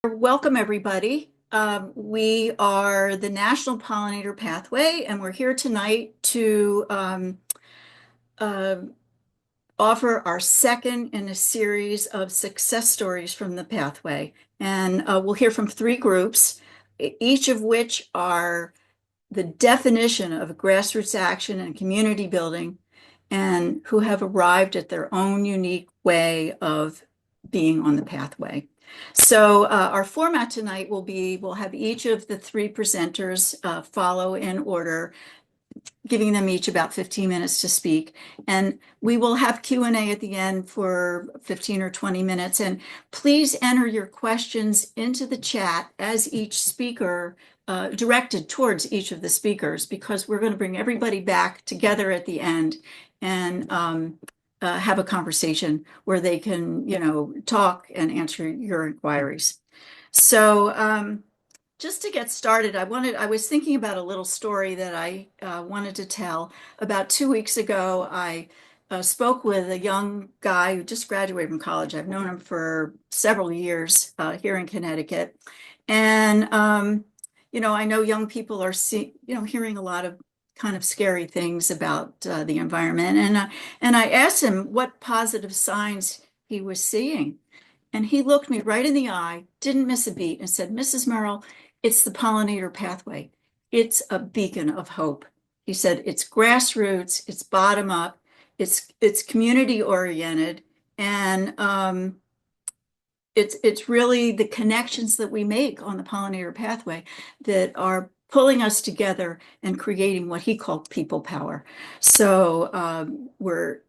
Welcome, everybody. We are the National Pollinator Pathway, and we're here tonight to uh, offer our second in a series of success stories from the pathway. And we'll hear from three groups, each of which are the definition of grassroots action and community building, and who have arrived at their own unique way of being on the pathway. So our format tonight will be, we'll have each of the three presenters follow in order, giving them each about 15 minutes to speak. And we will have Q&A at the end for 15 or 20 minutes. And please enter your questions into the chat as each speaker directed towards each of the speakers, because we're going to bring everybody back together at the end and have a conversation where they can, talk and answer your inquiries. So just to get started, I was thinking about a little story that I wanted to tell. About 2 weeks ago, I spoke with a young guy who just graduated from college. I've known him for several years here in Connecticut. And, I know young people are hearing a lot of kind of scary things about the environment. And I asked him what positive signs he was seeing. And he looked me right in the eye, didn't miss a beat, and said, "Mrs. Merrill, it's the pollinator pathway. It's a beacon of hope." He said, "It's grassroots, it's bottom up, it's community oriented, and it's really the connections that we make on the pollinator pathway that are pulling us together and creating what he called people power." So we're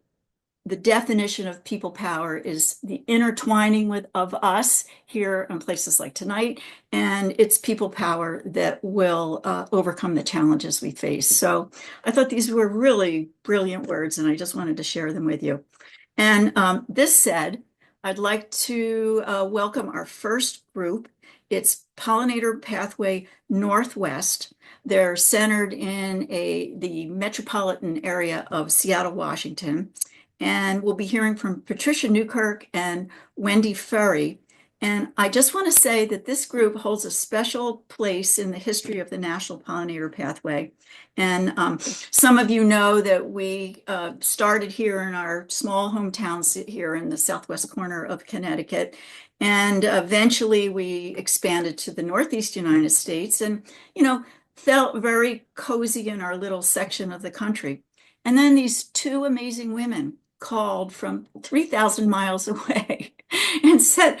the definition of people power is the intertwining of us here in places like tonight, and it's people power that will overcome the challenges we face. So I thought these were really brilliant words, and I just wanted to share them with you. And this said, I'd like to welcome our first group. It's Pollinator Pathway Northwest. They're centered in the metropolitan area of Seattle, Washington. And we'll be hearing from Patricia Newkirk and Wendy Ferry. And I just want to say that this group holds a special place in the history of the National Pollinator Pathway. And some of you know that we started here in our small hometown here in the southwest corner of Connecticut. And eventually we expanded to the Northeast United States and, felt very cozy in our little section of the country. And then these two amazing women called from 3,000 miles away and said,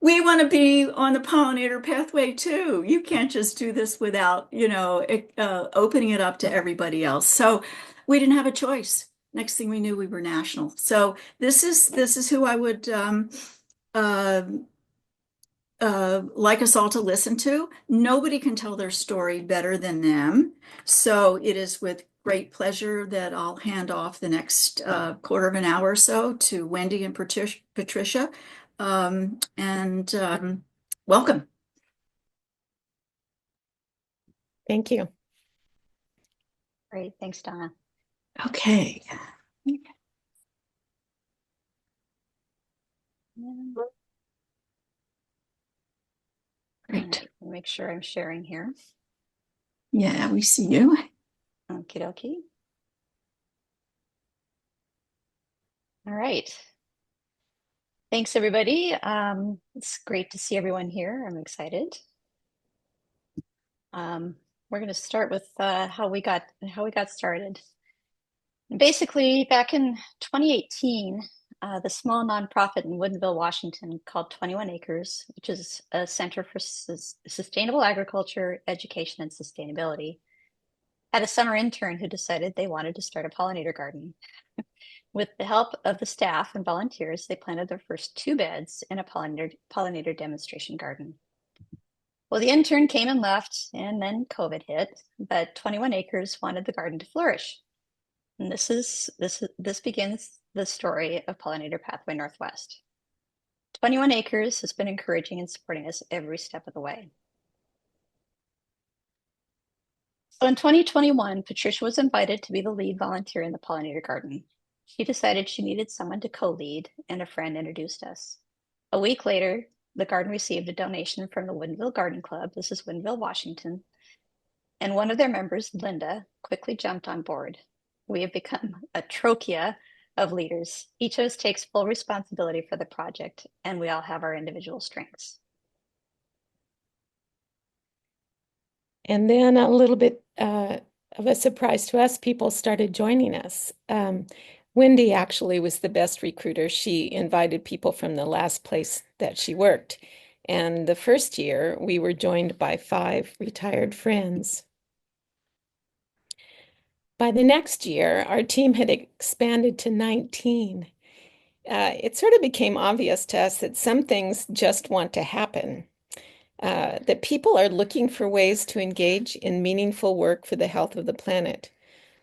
"We want to be on the pollinator pathway too. You can't just do this without, opening it up to everybody else." So we didn't have a choice. Next thing we knew, we were national. So this is who I would uh, like us all to listen to. Nobody can tell their story better than them. So it is with great pleasure that I'll hand off the next quarter of an hour or so to Wendy and Patricia. And welcome. Thank you. Great. Thanks, Donna. Okay. Great. Make sure I'm sharing here. Yeah, we see you. Okie dokie. All right. Thanks, everybody. It's great to see everyone here. I'm excited. We're going to start with how we got started. Basically, back in 2018, the small nonprofit in Woodinville, Washington, called 21 Acres, which is a center for sustainable agriculture, education, and sustainability, had a summer intern who decided they wanted to start a pollinator garden. With the help of the staff and volunteers, they planted their first 2 beds in a pollinator demonstration garden. Well, the intern came and left, and then COVID hit, but 21 Acres wanted the garden to flourish. And this begins the story of Pollinator Pathway Northwest. 21 Acres has been encouraging and supporting us every step of the way. So in 2021, Patricia was invited to be the lead volunteer in the pollinator garden. She decided she needed someone to co-lead, and a friend introduced us. A week later, the garden received a donation from the Woodinville Garden Club. This is Woodinville, Washington. And one of their members, Linda, quickly jumped on board. We have become a trochea of leaders. Each of us takes full responsibility for the project, and we all have our individual strengths. And then a little bit of a surprise to us, people started joining us. Wendy actually was the best recruiter. She invited people from the last place that she worked. And the first year, we were joined by 5 retired friends. By the next year, our team had expanded to 19. It sort of became obvious to us that some things just want to happen. That people are looking for ways to engage in meaningful work for the health of the planet.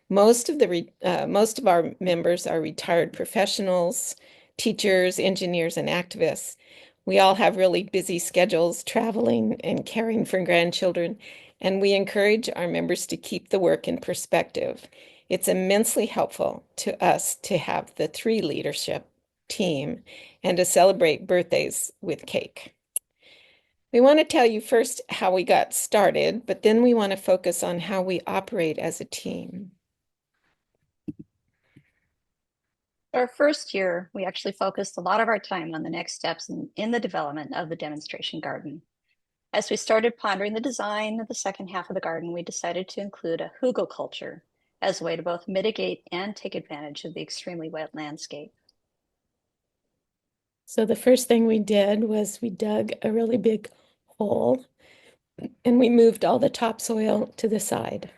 Most of our members are retired professionals, teachers, engineers, and activists. We all have really busy schedules, traveling and caring for grandchildren, and we encourage our members to keep the work in perspective. It's immensely helpful to us to have the 3 leadership team and to celebrate birthdays with cake. We want to tell you first how we got started, but then we want to focus on how we operate as a team. Our first year, we actually focused a lot of our time on the next steps in the development of the demonstration garden. As we started pondering the design of the second half of the garden, we decided to include a hugelkultur as a way to both mitigate and take advantage of the extremely wet landscape. So the first thing we did was we dug a really big hole and we moved all the topsoil to the side.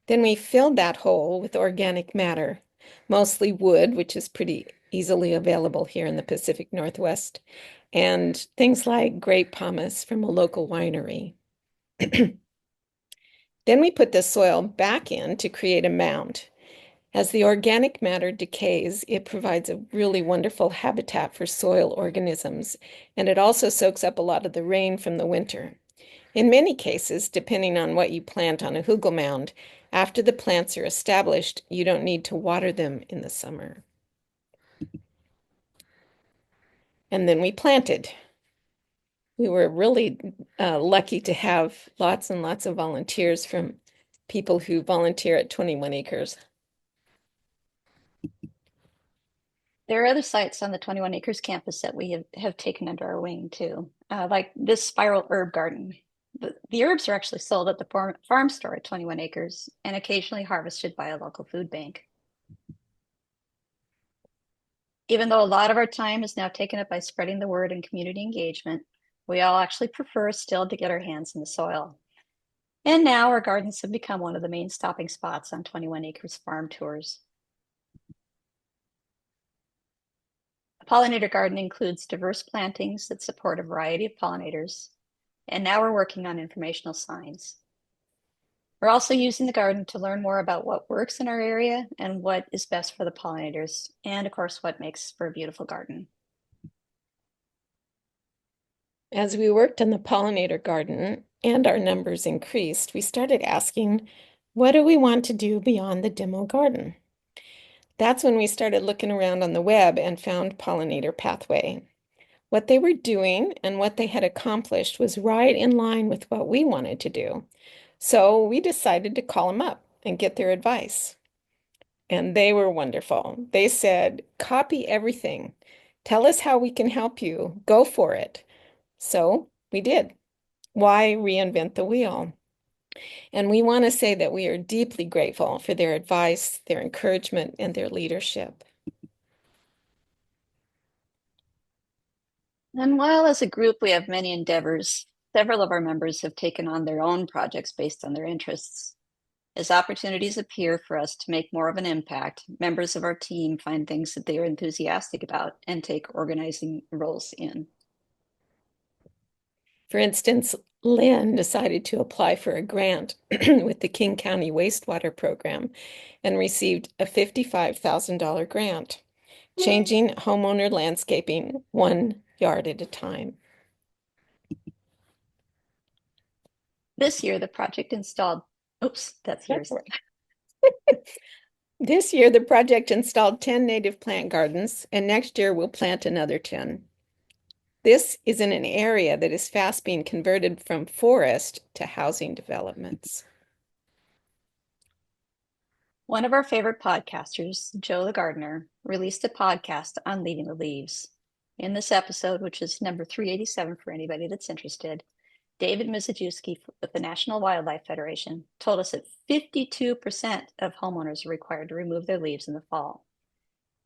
Then we filled that hole with organic matter, mostly wood, which is pretty easily available here in the Pacific Northwest, and things like grape pomace from a local winery. Then we put the soil back in to create a mound. As the organic matter decays, it provides a really wonderful habitat for soil organisms, and it also soaks up a lot of the rain from the winter. In many cases, depending on what you plant on a hugel mound, after the plants are established, you don't need to water them in the summer. And then we planted. We were really lucky to have lots and lots of volunteers from people who volunteer at 21 Acres. There are other sites on the 21 Acres campus that we have taken under our wing too, like this spiral herb garden. The herbs are actually sold at the farm store at 21 Acres and occasionally harvested by a local food bank. Even though a lot of our time is now taken up by spreading the word and community engagement, we all actually prefer still to get our hands in the soil. And now our gardens have become one of the main stopping spots on 21 Acres farm tours. A pollinator garden includes diverse plantings that support a variety of pollinators, and now we're working on informational signs. We're also using the garden to learn more about what works in our area and what is best for the pollinators, and of course, what makes for a beautiful garden. As we worked on the pollinator garden and our numbers increased, we started asking, what do we want to do beyond the demo garden? That's when we started looking around on the web and found Pollinator Pathway. What they were doing and what they had accomplished was right in line with what we wanted to do. So we decided to call them up and get their advice. And they were wonderful. They said, copy everything. Tell us how we can help you. Go for it. So we did. Why reinvent the wheel? And we want to say that we are deeply grateful for their advice, their encouragement, and their leadership. And while as a group we have many endeavors, several of our members have taken on their own projects based on their interests. As opportunities appear for us to make more of an impact, members of our team find things that they are enthusiastic about and take organizing roles in. For instance, Lynn decided to apply for a grant with the King County Wastewater Program and received a $55,000 grant, changing homeowner landscaping 1 yard at a time. This year, the project installed, oops, that's yours. This year, the project installed 10 native plant gardens, and next year we'll plant another 10. This is in an area that is fast being converted from forest to housing developments. One of our favorite podcasters, Joe the Gardener, released a podcast on leaving the leaves. In this episode, which is number 387 for anybody that's interested, David Mizejewski with the National Wildlife Federation told us that 52% of homeowners are required to remove their leaves in the fall.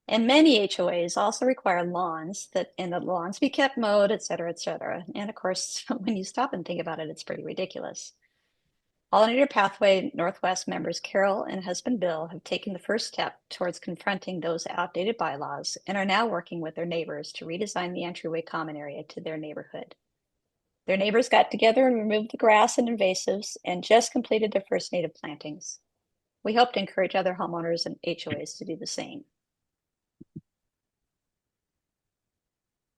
And many HOAs also require lawns and the lawns be kept mowed, et cetera, et cetera. And of course, when you stop and think about it, it's pretty ridiculous. Pollinator Pathway Northwest members Carol and husband Bill have taken the first step towards confronting those outdated bylaws and are now working with their neighbors to redesign the entryway common area to their neighborhood. Their neighbors got together and removed the grass and invasives and just completed their first native plantings. We hope to encourage other homeowners and HOAs to do the same.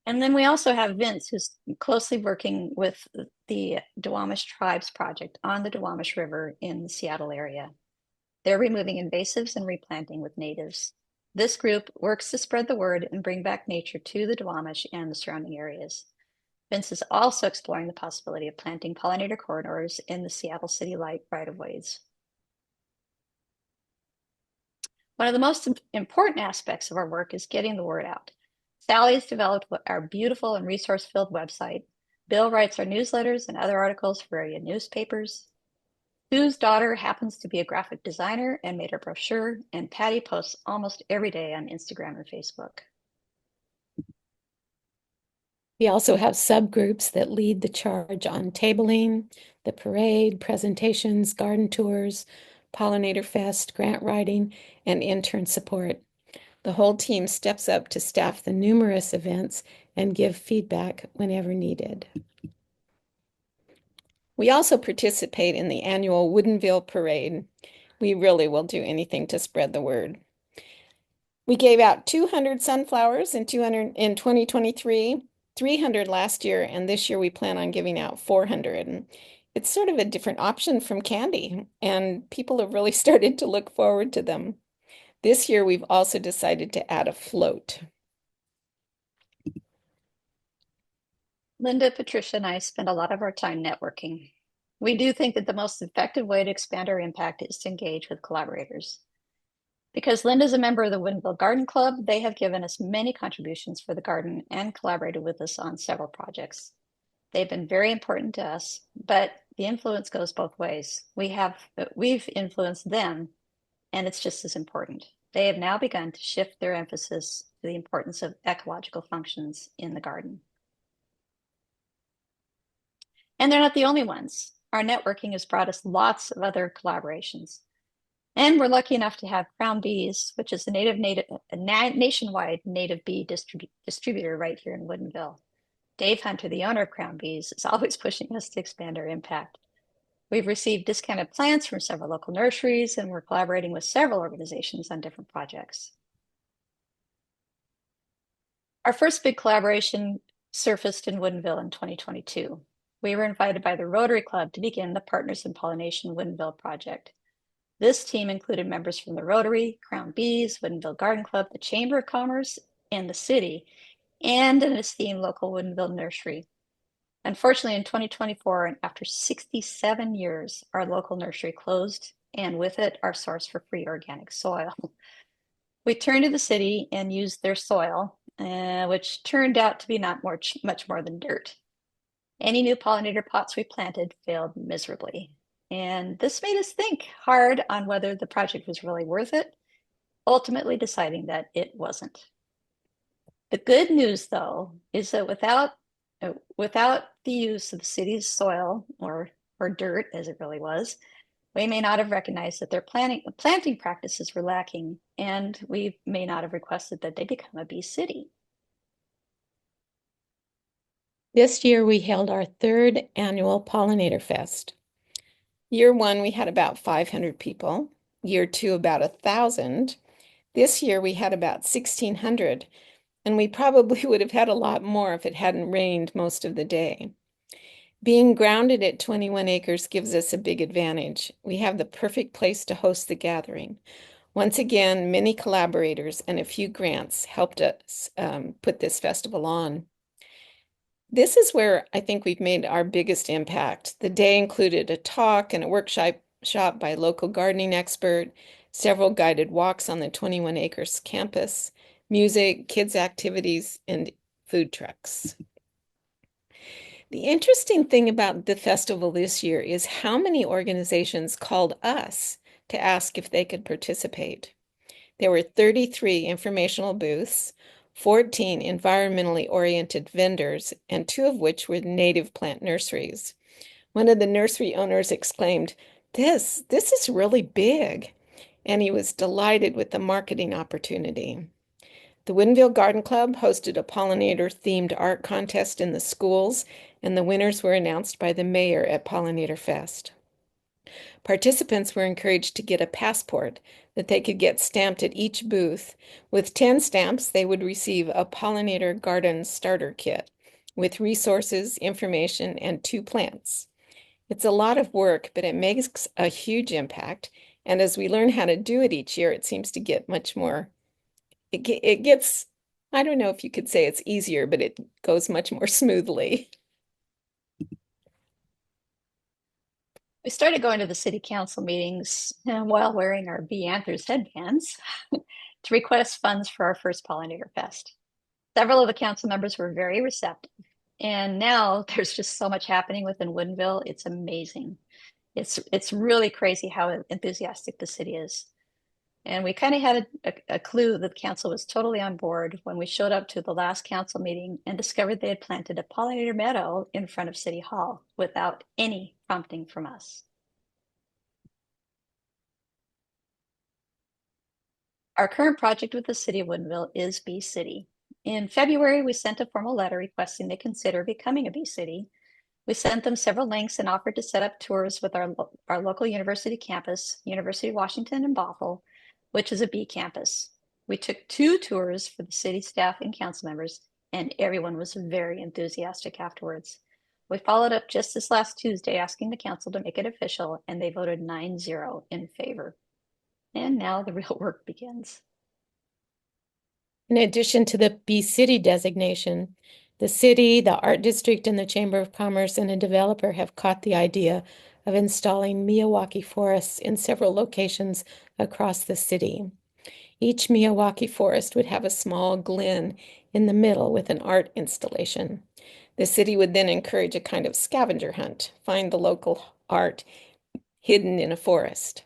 And then we also have Vince, who's closely working with the Duwamish Tribes Project on the Duwamish River in the Seattle area. They're removing invasives and replanting with natives. This group works to spread the word and bring back nature to the Duwamish and the surrounding areas. Vince is also exploring the possibility of planting pollinator corridors in the Seattle City Light right-of-ways. One of the most important aspects of our work is getting the word out. Sally has developed our beautiful and resource-filled website. Bill writes our newsletters and other articles for area newspapers. Sue's daughter happens to be a graphic designer and made our brochure, and Patty posts almost every day on Instagram and Facebook. We also have subgroups that lead the charge on tabling, the parade, presentations, garden tours, Pollinator Fest, grant writing, and intern support. The whole team steps up to staff the numerous events and give feedback whenever needed. We also participate in the annual Woodinville Parade. We really will do anything to spread the word. We gave out 200 sunflowers in 2023, 300 last year, and this year we plan on giving out 400. And it's sort of a different option from candy, and people have really started to look forward to them. This year, we've also decided to add a float. Linda, Patricia, and I spend a lot of our time networking. We do think that the most effective way to expand our impact is to engage with collaborators. Because Linda's a member of the Woodinville Garden Club, they have given us many contributions for the garden and collaborated with us on several projects. They've been very important to us, but the influence goes both ways. We've influenced them, and it's just as important. They have now begun to shift their emphasis to the importance of ecological functions in the garden. And they're not the only ones. Our networking has brought us lots of other collaborations. And we're lucky enough to have Crown Bees, which is a nationwide native bee distributor right here in Woodinville. Dave Hunter, the owner of Crown Bees, is always pushing us to expand our impact. We've received discounted plants from several local nurseries, and we're collaborating with several organizations on different projects. Our first big collaboration surfaced in Woodinville in 2022. We were invited by the Rotary Club to begin the Partners in Pollination Woodinville project. This team included members from the Rotary, Crown Bees, Woodinville Garden Club, the Chamber of Commerce, and the city, and an esteemed local Woodinville nursery. Unfortunately, in 2024, and after 67 years, our local nursery closed, and with it, our source for free organic soil. We turned to the city and used their soil, which turned out to be not much more than dirt. Any new pollinator pots we planted failed miserably. And this made us think hard on whether the project was really worth it, ultimately deciding that it wasn't. The good news, though, is that without the use of the city's soil or dirt, as it really was, we may not have recognized that their planting practices were lacking, and we may not have requested that they become a bee city. This year, we held our third annual Pollinator Fest. Year one, we had about 500 people. Year two, about 1,000. This year, we had about 1,600, and we probably would have had a lot more if it hadn't rained most of the day. Being grounded at 21 acres gives us a big advantage. We have the perfect place to host the gathering. Once again, many collaborators and a few grants helped us put this festival on. This is where I think we've made our biggest impact. The day included a talk and a workshop by a local gardening expert, several guided walks on the 21 acres campus, music, kids' activities, and food trucks. The interesting thing about the festival this year is how many organizations called us to ask if they could participate. There were 33 informational booths, 14 environmentally oriented vendors, and 2 of which were native plant nurseries. One of the nursery owners exclaimed, this is really big, and he was delighted with the marketing opportunity. The Woodinville Garden Club hosted a pollinator-themed art contest in the schools, and the winners were announced by the mayor at Pollinator Fest. Participants were encouraged to get a passport that they could get stamped at each booth. With 10 stamps, they would receive a pollinator garden starter kit with resources, information, and 2 plants. It's a lot of work, but it makes a huge impact. And as we learn how to do it each year, it seems to get much more, it gets, I don't know if you could say it's easier, but it goes much more smoothly. We started going to the city council meetings while wearing our Bee Anthers headbands to request funds for our first Pollinator Fest. Several of the council members were very receptive. And now there's just so much happening within Woodinville. It's amazing. It's really crazy how enthusiastic the city is. And we kind of had a clue that the council was totally on board when we showed up to the last council meeting and discovered they had planted a pollinator meadow in front of City Hall without any prompting from us. Our current project with the city of Woodinville is Bee City. In February, we sent a formal letter requesting they consider becoming a Bee City. We sent them several links and offered to set up tours with our local university campus, University of Washington in Bothell, which is a bee campus. We took 2 tours for the city staff and council members, and everyone was very enthusiastic afterwards. We followed up just this last Tuesday asking the council to make it official, and they voted 9-0 in favor. And now the real work begins. In addition to the Bee City designation, the city, the art district, and the Chamber of Commerce and a developer have caught the idea of installing Miyawaki forests in several locations across the city. Each Miyawaki forest would have a small glen in the middle with an art installation. The city would then encourage a kind of scavenger hunt, find the local art hidden in a forest.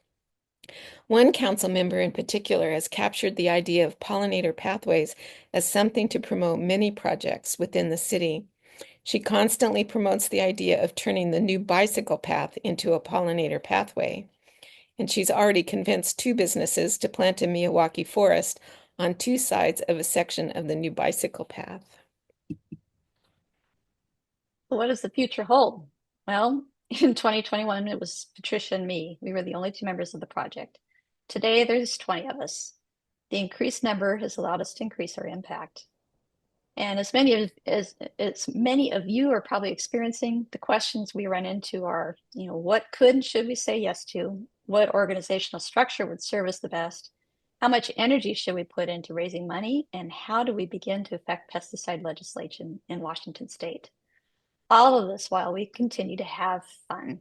One council member in particular has captured the idea of pollinator pathways as something to promote many projects within the city. She constantly promotes the idea of turning the new bicycle path into a pollinator pathway. And she's already convinced 2 businesses to plant a Miyawaki forest on 2 sides of a section of the new bicycle path. What does the future hold? Well, in 2021, it was Patricia and me. We were the only 2 members of the project. Today, there's 20 of us. The increased number has allowed us to increase our impact. And as many of you are probably experiencing, the questions we run into are, what could and should we say yes to? What organizational structure would serve us the best? How much energy should we put into raising money? And how do we begin to affect pesticide legislation in Washington state? All of this while we continue to have fun.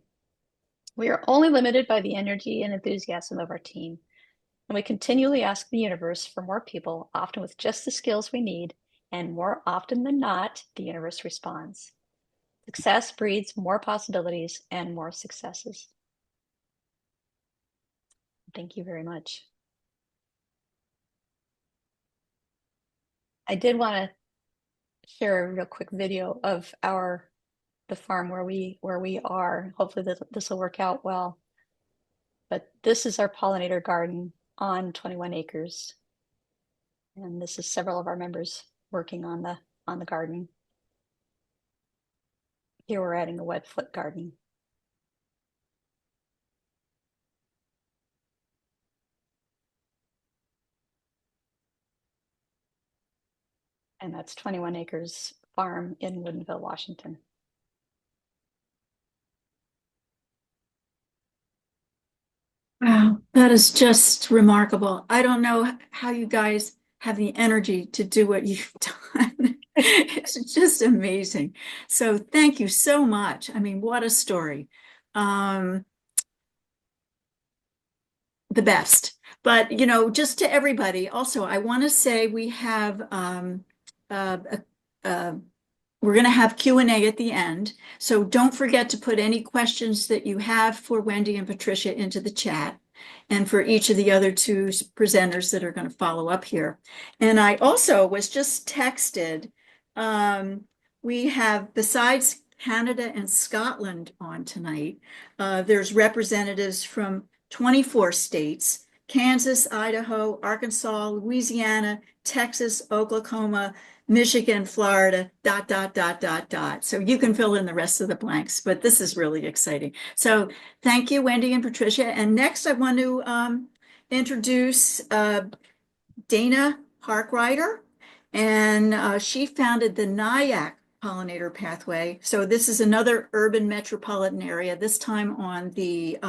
We are only limited by the energy and enthusiasm of our team. And we continually ask the universe for more people, often with just the skills we need. And more often than not, the universe responds. Success breeds more possibilities and more successes. Thank you very much. I did want to share a real quick video of the farm where we are. Hopefully this will work out well. But this is our pollinator garden on 21 acres. And this is several of our members working on the garden. Here we're adding a wet foot garden. And that's 21 acres farm in Woodinville, Washington. Wow, That is just remarkable. I don't know how you guys have the energy to do what you've done. It's just amazing. So thank you so much. I mean, what a story. Um, the best. But, just to everybody, also, I want to say we have uh, uh, we're going to have Q&A at the end. So don't forget to put any questions that you have for Wendy and Patricia into the chat, and for each of the other two presenters that are going to follow up here. And I also was just texted, we have, besides Canada and Scotland on tonight, there's representatives from 24 states: Kansas, Idaho, Arkansas, Louisiana, Texas, Oklahoma, Michigan, Florida, dot, dot, dot, dot, dot. So you can fill in the rest of the blanks, but this is really exciting. So thank you, Wendy and Patricia. And next I want to introduce Dana Harkrider, and she founded the Nyack Pollinator Pathway. So this is another urban metropolitan area, this time on the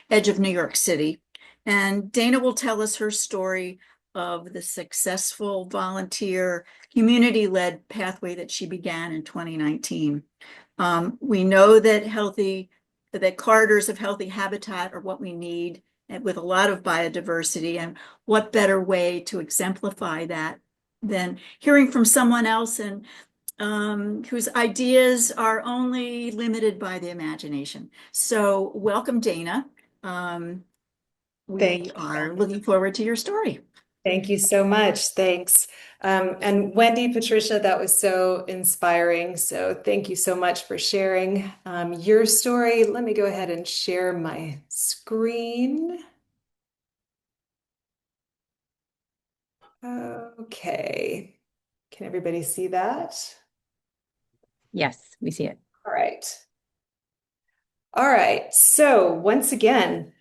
edge of New York City. And Dana will tell us her story of the successful volunteer community-led pathway that she began in 2019. We know that corridors of healthy habitat are what we need, with a lot of biodiversity, and what better way to exemplify that than hearing from someone else, and whose ideas are only limited by the imagination. So welcome, Dana. Thank We you. are looking forward to your story. Thank you so much. Thanks. And Wendy, Patricia, that was so inspiring. So thank you so much for sharing your story. Let me go ahead and share my screen. Okay. Can everybody see that? Yes, we see it. All right. All right. So once again,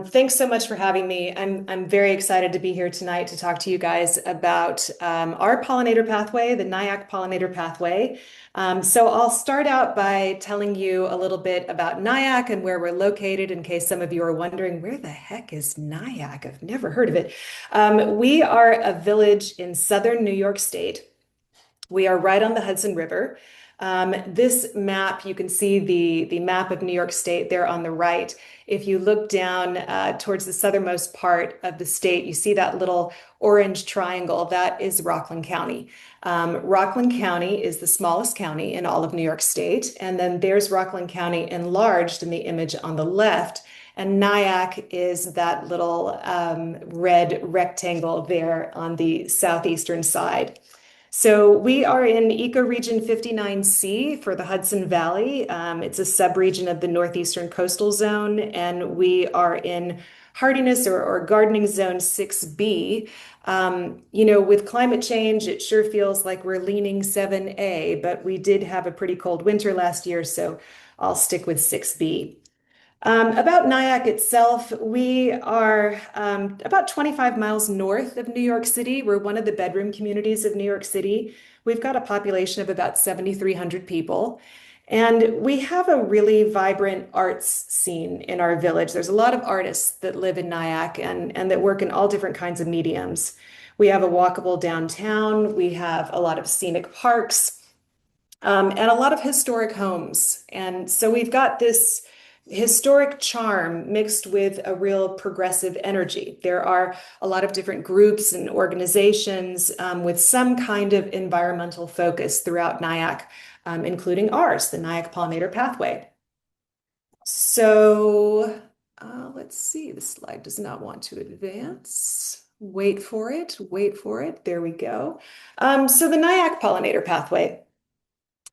thanks so much for having me. I'm very excited to be here tonight to talk to you guys about our pollinator pathway, the Nyack Pollinator Pathway. So I'll start out by telling you a little bit about Nyack and where we're located, in case some of you are wondering, where the heck is Nyack? I've never heard of it. We are a village in southern New York State. We are right on the Hudson River. This map, you can see the map of New York State there on the right. If you look down towards the southernmost part of the state, you see that little orange triangle. That is Rockland County. Rockland County is the smallest county in all of New York State. And then there's Rockland County enlarged in the image on the left. And Nyack is that little red rectangle there on the southeastern side. So we are in Ecoregion 59C for the Hudson Valley. It's a subregion of the Northeastern Coastal Zone, and we are in hardiness or gardening zone 6B. With climate change, it sure feels like we're leaning 7A, but we did have a pretty cold winter last year, so I'll stick with 6B. About Nyack itself, we are about 25 miles north of New York City. We're one of the bedroom communities of New York City. We've got a population of about 7,300 people. And we have a really vibrant arts scene in our village. There's a lot of artists that live in Nyack and that work in all different kinds of mediums. We have a walkable downtown. We have a lot of scenic parks. And a lot of historic homes. And so we've got this historic charm mixed with a real progressive energy. There are a lot of different groups and organizations with some kind of environmental focus throughout Nyack, including ours, the Nyack Pollinator Pathway. So let's see, the slide does not want to advance. Wait for it, wait for it. There we go. So the Nyack Pollinator Pathway.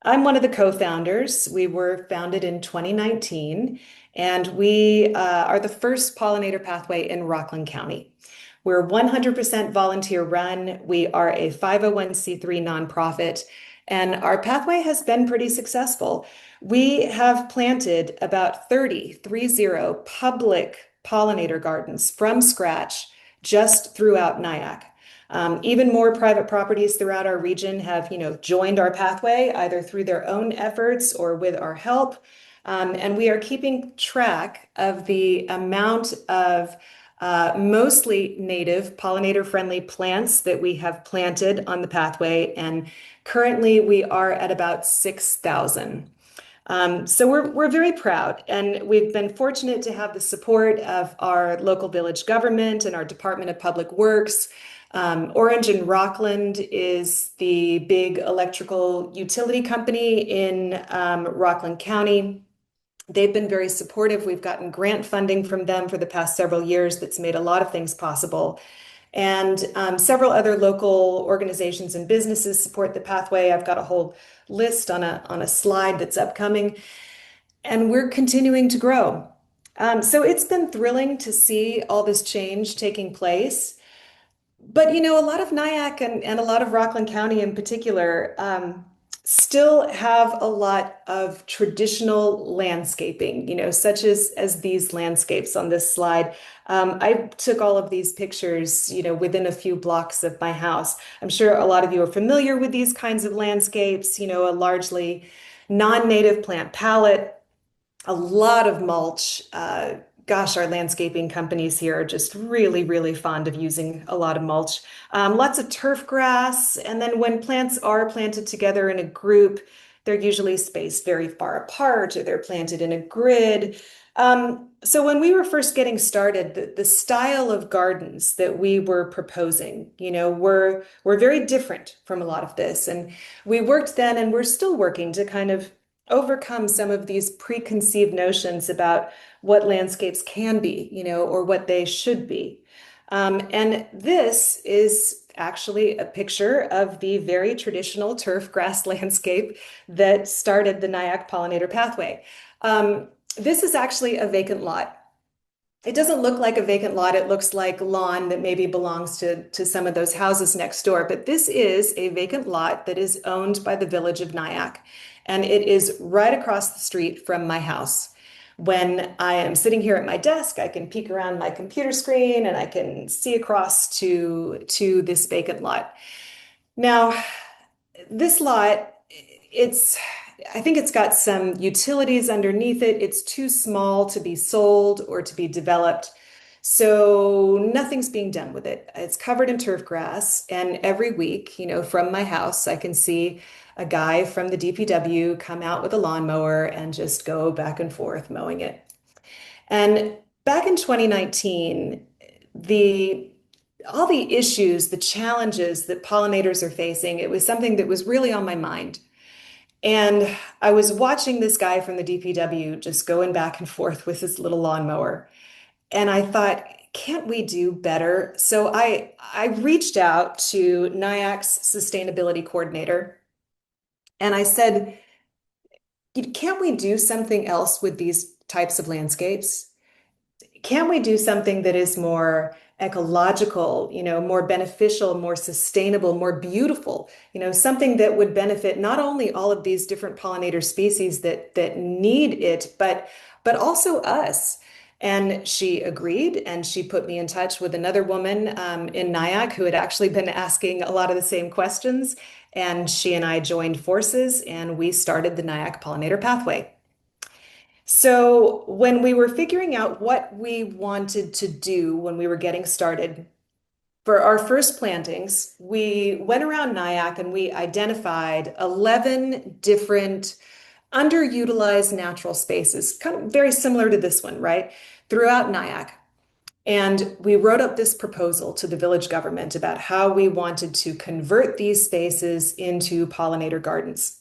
I'm one of the co-founders. We were founded in 2019, and we are the first pollinator pathway in Rockland County. We're 100% volunteer run. We are a 501c3 nonprofit, and our pathway has been pretty successful. We have planted about 30 public pollinator gardens from scratch just throughout Nyack. Even more private properties throughout our region have, joined our pathway either through their own efforts or with our help. And we are keeping track of the amount of mostly native pollinator-friendly plants that we have planted on the pathway. And currently we are at about 6,000. So we're very proud, and we've been fortunate to have the support of our local village government and our Department of Public Works. Orange and Rockland is the big electrical utility company in Rockland County. They've been very supportive. We've gotten grant funding from them for the past several years that's made a lot of things possible. And several other local organizations and businesses support the pathway. I've got a whole list on a slide that's upcoming, and we're continuing to grow. So it's been thrilling to see all this change taking place. But you know, a lot of Nyack and a lot of Rockland County in particular still have a lot of traditional landscaping, you know, such as these landscapes on this slide. I took all of these pictures, you know, within a few blocks of my house. I'm sure a lot of you are familiar with these kinds of landscapes, you know, a largely non-native plant palette, a lot of mulch. Gosh, our landscaping companies here are just really, really fond of using a lot of mulch. Lots of turf grass. And then when plants are planted together in a group, they're usually spaced very far apart, or they're planted in a grid. So when we were first getting started, the style of gardens that we were proposing, you know, were very different from a lot of this. And we worked then, and we're still working to kind of overcome some of these preconceived notions about what landscapes can be, you know, or what they should be. And this is actually a picture of the very traditional turf grass landscape that started the Nyack Pollinator Pathway. This is actually a vacant lot. It doesn't look like a vacant lot. It looks like lawn that maybe belongs to some of those houses next door. But this is a vacant lot that is owned by the village of Nyack. And it is right across the street from my house. When I am sitting here at my desk, I can peek around my computer screen and I can see across to this vacant lot. Now, this lot, I think it's got some utilities underneath it. It's too small to be sold or to be developed. So nothing's being done with it. It's covered in turf grass. And every week, you know, from my house, I can see a guy from the DPW come out with a lawnmower and just go back and forth mowing it. And back in 2019, all the issues, the challenges that pollinators are facing, it was something that was really on my mind. And I was watching this guy from the DPW just going back and forth with his little lawnmower. And I thought, can't we do better? So I reached out to Nyack's sustainability coordinator and I said, can't we do something else with these types of landscapes? Can we do something that is more ecological, you know, more beneficial, more sustainable, more beautiful, you know, something that would benefit not only all of these different pollinator species that need it, but also us. And she agreed, and she put me in touch with another woman in Nyack who had actually been asking a lot of the same questions. And she and I joined forces, and we started the Nyack Pollinator Pathway. So when we were figuring out what we wanted to do when we were getting started, for our first plantings, we went around Nyack and we identified 11 different underutilized natural spaces, kind of very similar to this one, right? Throughout Nyack. And we wrote up this proposal to the village government about how we wanted to convert these spaces into pollinator gardens.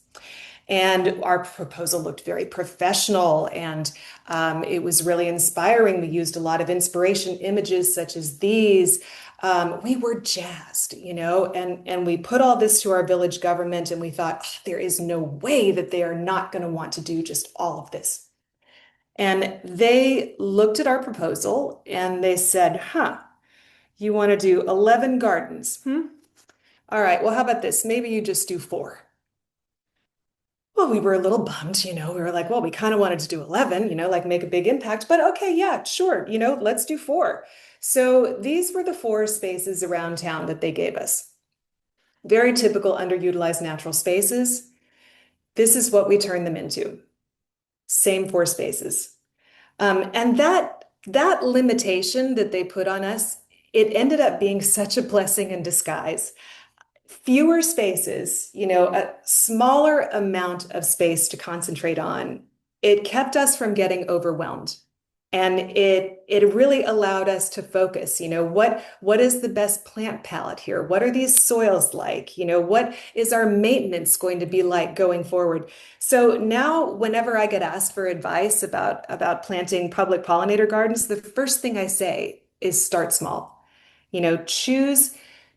And our proposal looked very professional, and it was really inspiring. We used a lot of inspiration images such as these. We were jazzed, you know, and we put all this to our village government, and we thought, oh, there is no way that they are not going to want to do just all of this. And they looked at our proposal and they said, huh, you want to do 11 gardens? All right, well, how about this? Maybe you just do 4. Well, we were a little bummed, you know, we were like, well, we kind of wanted to do 11, you know, like make a big impact, but okay, yeah, sure, you know, let's do 4. So these were the 4 spaces around town that they gave us. Very typical underutilized natural spaces. This is what we turned them into. Same 4 spaces. And that that limitation that they put on us, it ended up being such a blessing in disguise. Fewer spaces, a smaller amount of space to concentrate on, it kept us from getting overwhelmed. And it really allowed us to focus, what is the best plant palette here? What are these soils like? What is our maintenance going to be like going forward? So now whenever I get asked for advice about planting public pollinator gardens, the first thing I say is start small.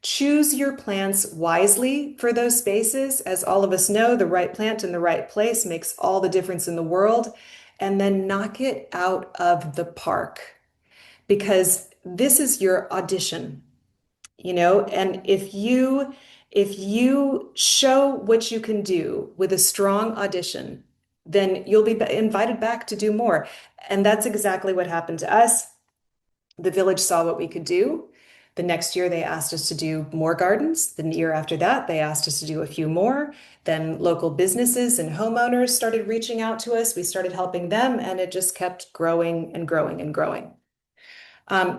Choose your plants wisely for those spaces. As all of us know, the right plant in the right place makes all the difference in the world. And then knock it out of the park, because this is your audition, and if you show what you can do with a strong audition, then you'll be invited back to do more. And that's exactly what happened to us. The village saw what we could do. The next year, they asked us to do more gardens. The year after that, they asked us to do a few more. Then local businesses and homeowners started reaching out to us. We started helping them, and it just kept growing and growing and growing.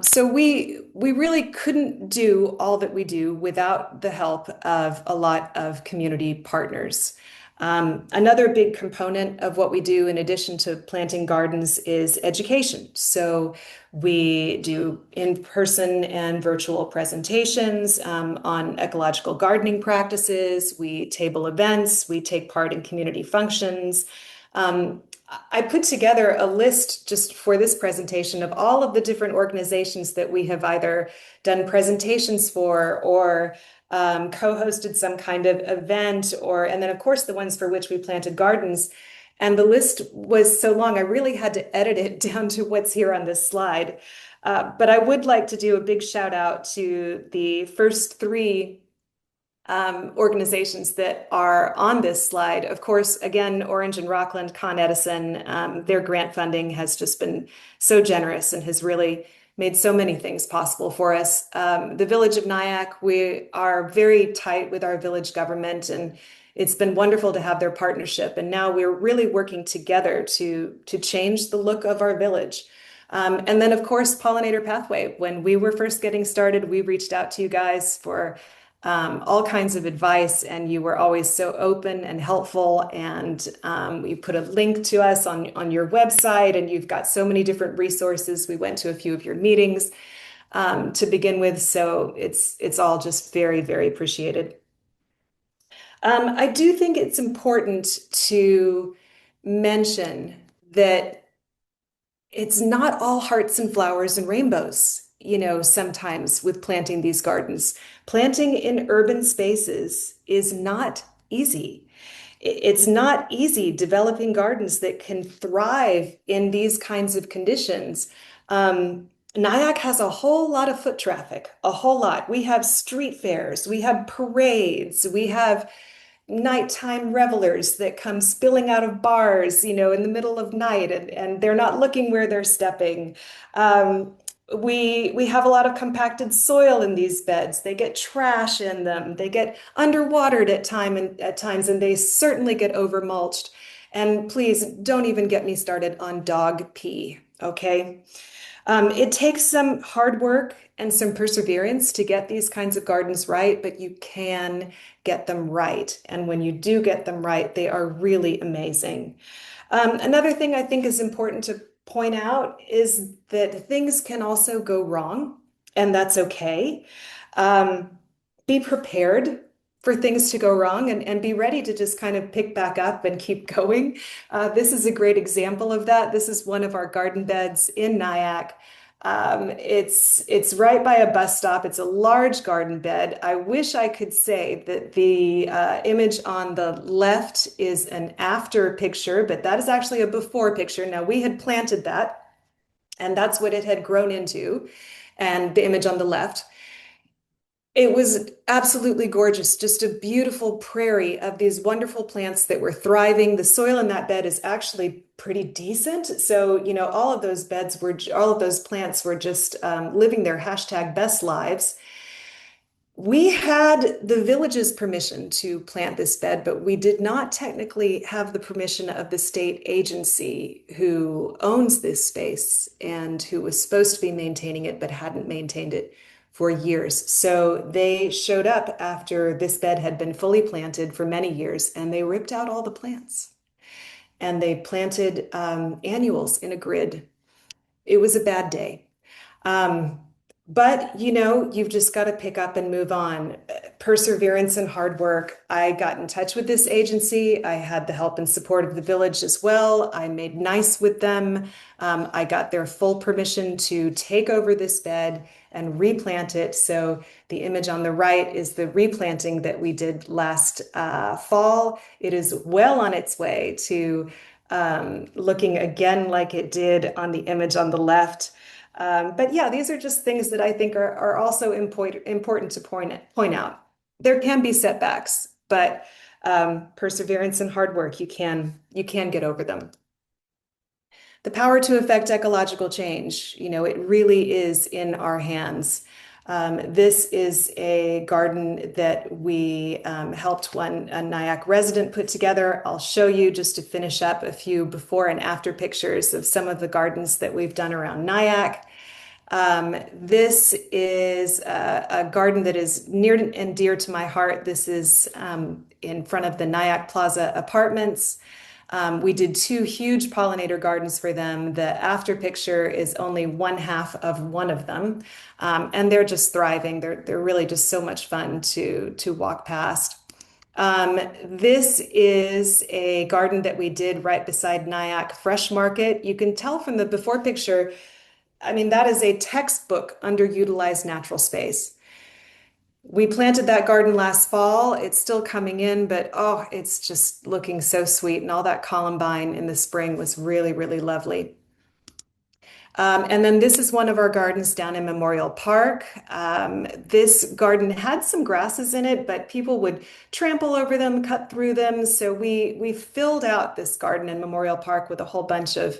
So we really couldn't do all that we do without the help of a lot of community partners. Another big component of what we do, in addition to planting gardens, is education. So we do in-person and virtual presentations on ecological gardening practices. We table events. We take part in community functions. I put together a list just for this presentation of all of the different organizations that we have either done presentations for or co-hosted some kind of event, and then of course the ones for which we planted gardens. And the list was so long, I really had to edit it down to what's here on this slide. But I would like to do a big shout out to the first three organizations that are on this slide. Of course, again, Orange and Rockland, Con Edison, their grant funding has just been so generous and has really made so many things possible for us. The village of Nyack, we are very tight with our village government, and it's been wonderful to have their partnership. And now we're really working together to change the look of our village. And then, of course, Pollinator Pathway. When we were first getting started, we reached out to you guys for all kinds of advice, and you were always so open and helpful. And you put a link to us on your website, and you've got so many different resources. We went to a few of your meetings to begin with, so it's all just very, very appreciated. I do think it's important to mention that it's not all hearts and flowers and rainbows, sometimes with planting these gardens. Planting in urban spaces is not easy. It's not easy developing gardens that can thrive in these kinds of conditions. Nyack has a whole lot of foot traffic, a whole lot. We have street fairs, we have parades, we have nighttime revelers that come spilling out of bars, in the middle of night, and they're not looking where they're stepping. We have a lot of compacted soil in these beds. They get trash in them. They get underwatered at times, and they certainly get overmulched. And please don't even get me started on dog pee, okay? It takes some hard work and some perseverance to get these kinds of gardens right, but you can get them right. And when you do get them right, they are really amazing. Another thing I think is important to point out is that things can also go wrong, and that's okay. Be prepared for things to go wrong, and be ready to just kind of pick back up and keep going. This is a great example of that. This is one of our garden beds in Nyack. It's right by a bus stop. It's a large garden bed. I wish I could say that the image on the left is an after picture, but that is actually a before picture. Now, we had planted that, and that's what it had grown into, and the image on the left. It was absolutely gorgeous, just a beautiful prairie of these wonderful plants that were thriving. The soil in that bed is actually pretty decent. So, all of those plants were just living their hashtag best lives. We had the village's permission to plant this bed, but we did not technically have the permission of the state agency who owns this space and who was supposed to be maintaining it but hadn't maintained it for years. So they showed up after this bed had been fully planted for many years and they ripped out all the plants and they planted annuals in a grid. It was a bad day. Um, but you've just got to pick up and move on. Perseverance and hard work. I got in touch with this agency. I had the help and support of the village as well. I made nice with them. I got their full permission to take over this bed and replant it. So the image on the right is the replanting that we did last fall. It is well on its way to looking again like it did on the image on the left. But yeah, these are just things that I think are also important to point out. There can be setbacks, but perseverance and hard work, you can get over them. The power to affect ecological change, it really is in our hands. This is a garden that we helped a Nyack resident put together. I'll show you just to finish up a few before and after pictures of some of the gardens that we've done around Nyack. This is a garden that is near and dear to my heart. This is in front of the Nyack Plaza Apartments. We did 2 huge pollinator gardens for them. The after picture is only one half of one of them, and they're just thriving. They're really just so much fun to walk past. This is a garden that we did right beside Nyack Fresh Market. You can tell from the before picture, I mean, that is a textbook underutilized natural space. We planted that garden last fall. It's still coming in, but oh, it's just looking so sweet. And all that columbine in the spring was really, really lovely. And then this is one of our gardens down in Memorial Park. This garden had some grasses in it, but people would trample over them, cut through them. So we filled out this garden in Memorial Park with a whole bunch of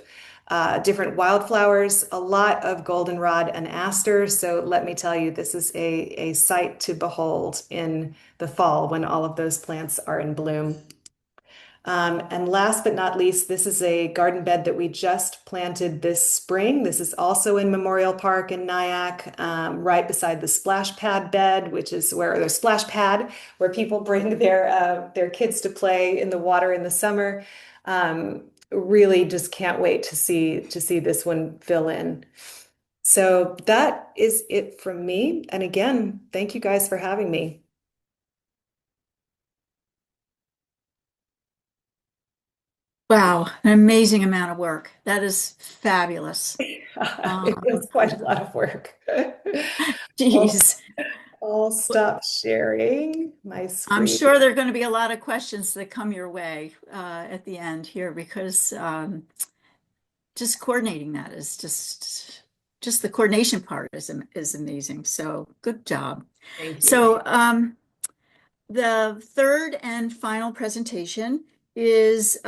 different wildflowers, a lot of goldenrod and aster. So let me tell you, this is a sight to behold in the fall when all of those plants are in bloom. And last but not least, this is a garden bed that we just planted this spring. This is also in Memorial Park in Nyack, right beside the splash pad bed, which is where the splash pad, where people bring their kids to play in the water in the summer. Really just can't wait to see this one fill in. So that is it from me. And again, thank you guys for having me. Wow, an amazing amount of work. That is fabulous. It was quite a lot of work. Geez. I'll stop sharing my I'm screen. sure there are going to be a lot of questions that come your way at the end here because just coordinating that is just the coordination part is amazing. So good job. Thank you. So the third and final presentation is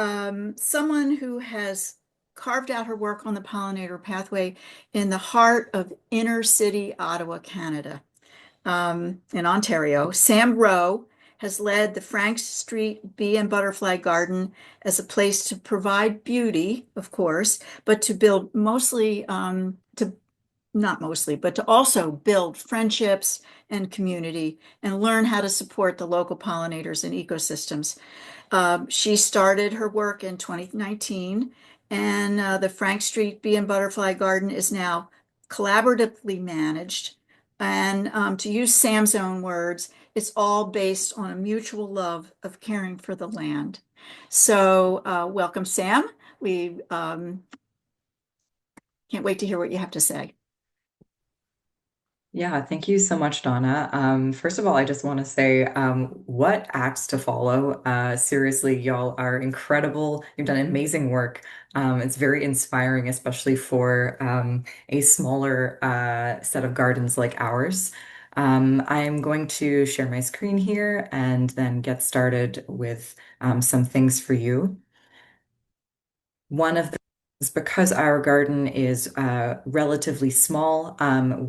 someone who has carved out her work on the pollinator pathway in the heart of inner city Ottawa, Canada, in Ontario. Sam Rohe has led the Frank Street Bee and Butterfly Garden as a place to provide beauty, of course, but to build not mostly, but to also build friendships and community and learn how to support the local pollinators and ecosystems. She started her work in 2019, and the Frank Street Bee and Butterfly Garden is now collaboratively managed. And to use Sam's own words, it's all based on a mutual love of caring for the land. So welcome, Sam. We can't wait to hear what you have to say. Yeah, thank you so much, Donna. First of all, I just want to say what acts to follow. Seriously, y'all are incredible. You've done amazing work. It's very inspiring, especially for a smaller set of gardens like ours. I'm going to share my screen here and then get started with some things for you. One of the It's because our garden is relatively small.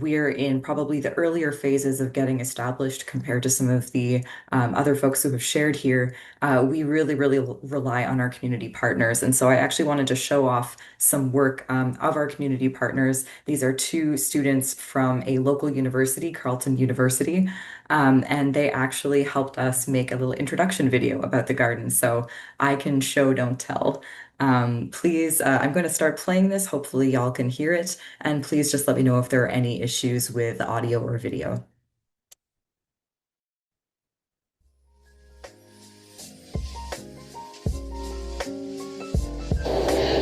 We're in probably the earlier phases of getting established compared to some of the other folks who have shared here. We really, really rely on our community partners. And so I actually wanted to show off some work of our community partners. These are two students from a local university, Carleton University, and they actually helped us make a little introduction video about the garden. So I can show, don't tell. Please, I'm going to start playing this. Hopefully, y'all can hear it. And please just let me know if there are any issues with audio or video.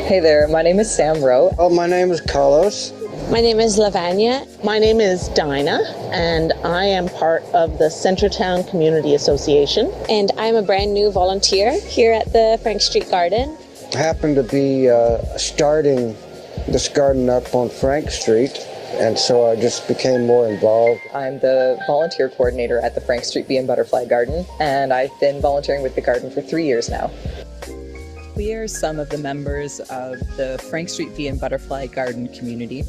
Hey there, my name is Sam Rowe. Oh, my name is Carlos. My name is Lavanya. My name is Dinah, and I am part of the Centertown Community Association. And I'm a brand new volunteer here at the Frank Street Garden. I happen to be starting this garden up on Frank Street, and so I just became more involved. I'm the volunteer coordinator at the Frank Street Bee and Butterfly Garden, and I've been volunteering with the garden for 3 years now. We are some of the members of the Frank Street Bee and Butterfly Garden community.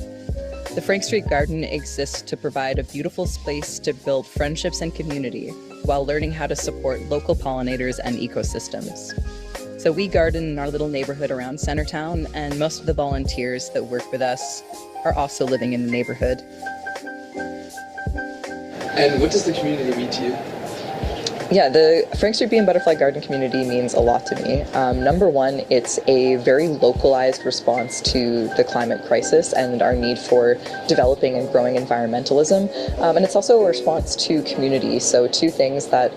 The Frank Street Garden exists to provide a beautiful space to build friendships and community while learning how to support local pollinators and ecosystems. So we garden in our little neighborhood around Centertown, and most of the volunteers that work with us are also living in the neighborhood. And what does the community mean to you? Yeah, the Frank Street Bee and Butterfly Garden community means a lot to me. Number one, it's a very localized response to the climate crisis and our need for developing and growing environmentalism. And it's also a response to community. So two things that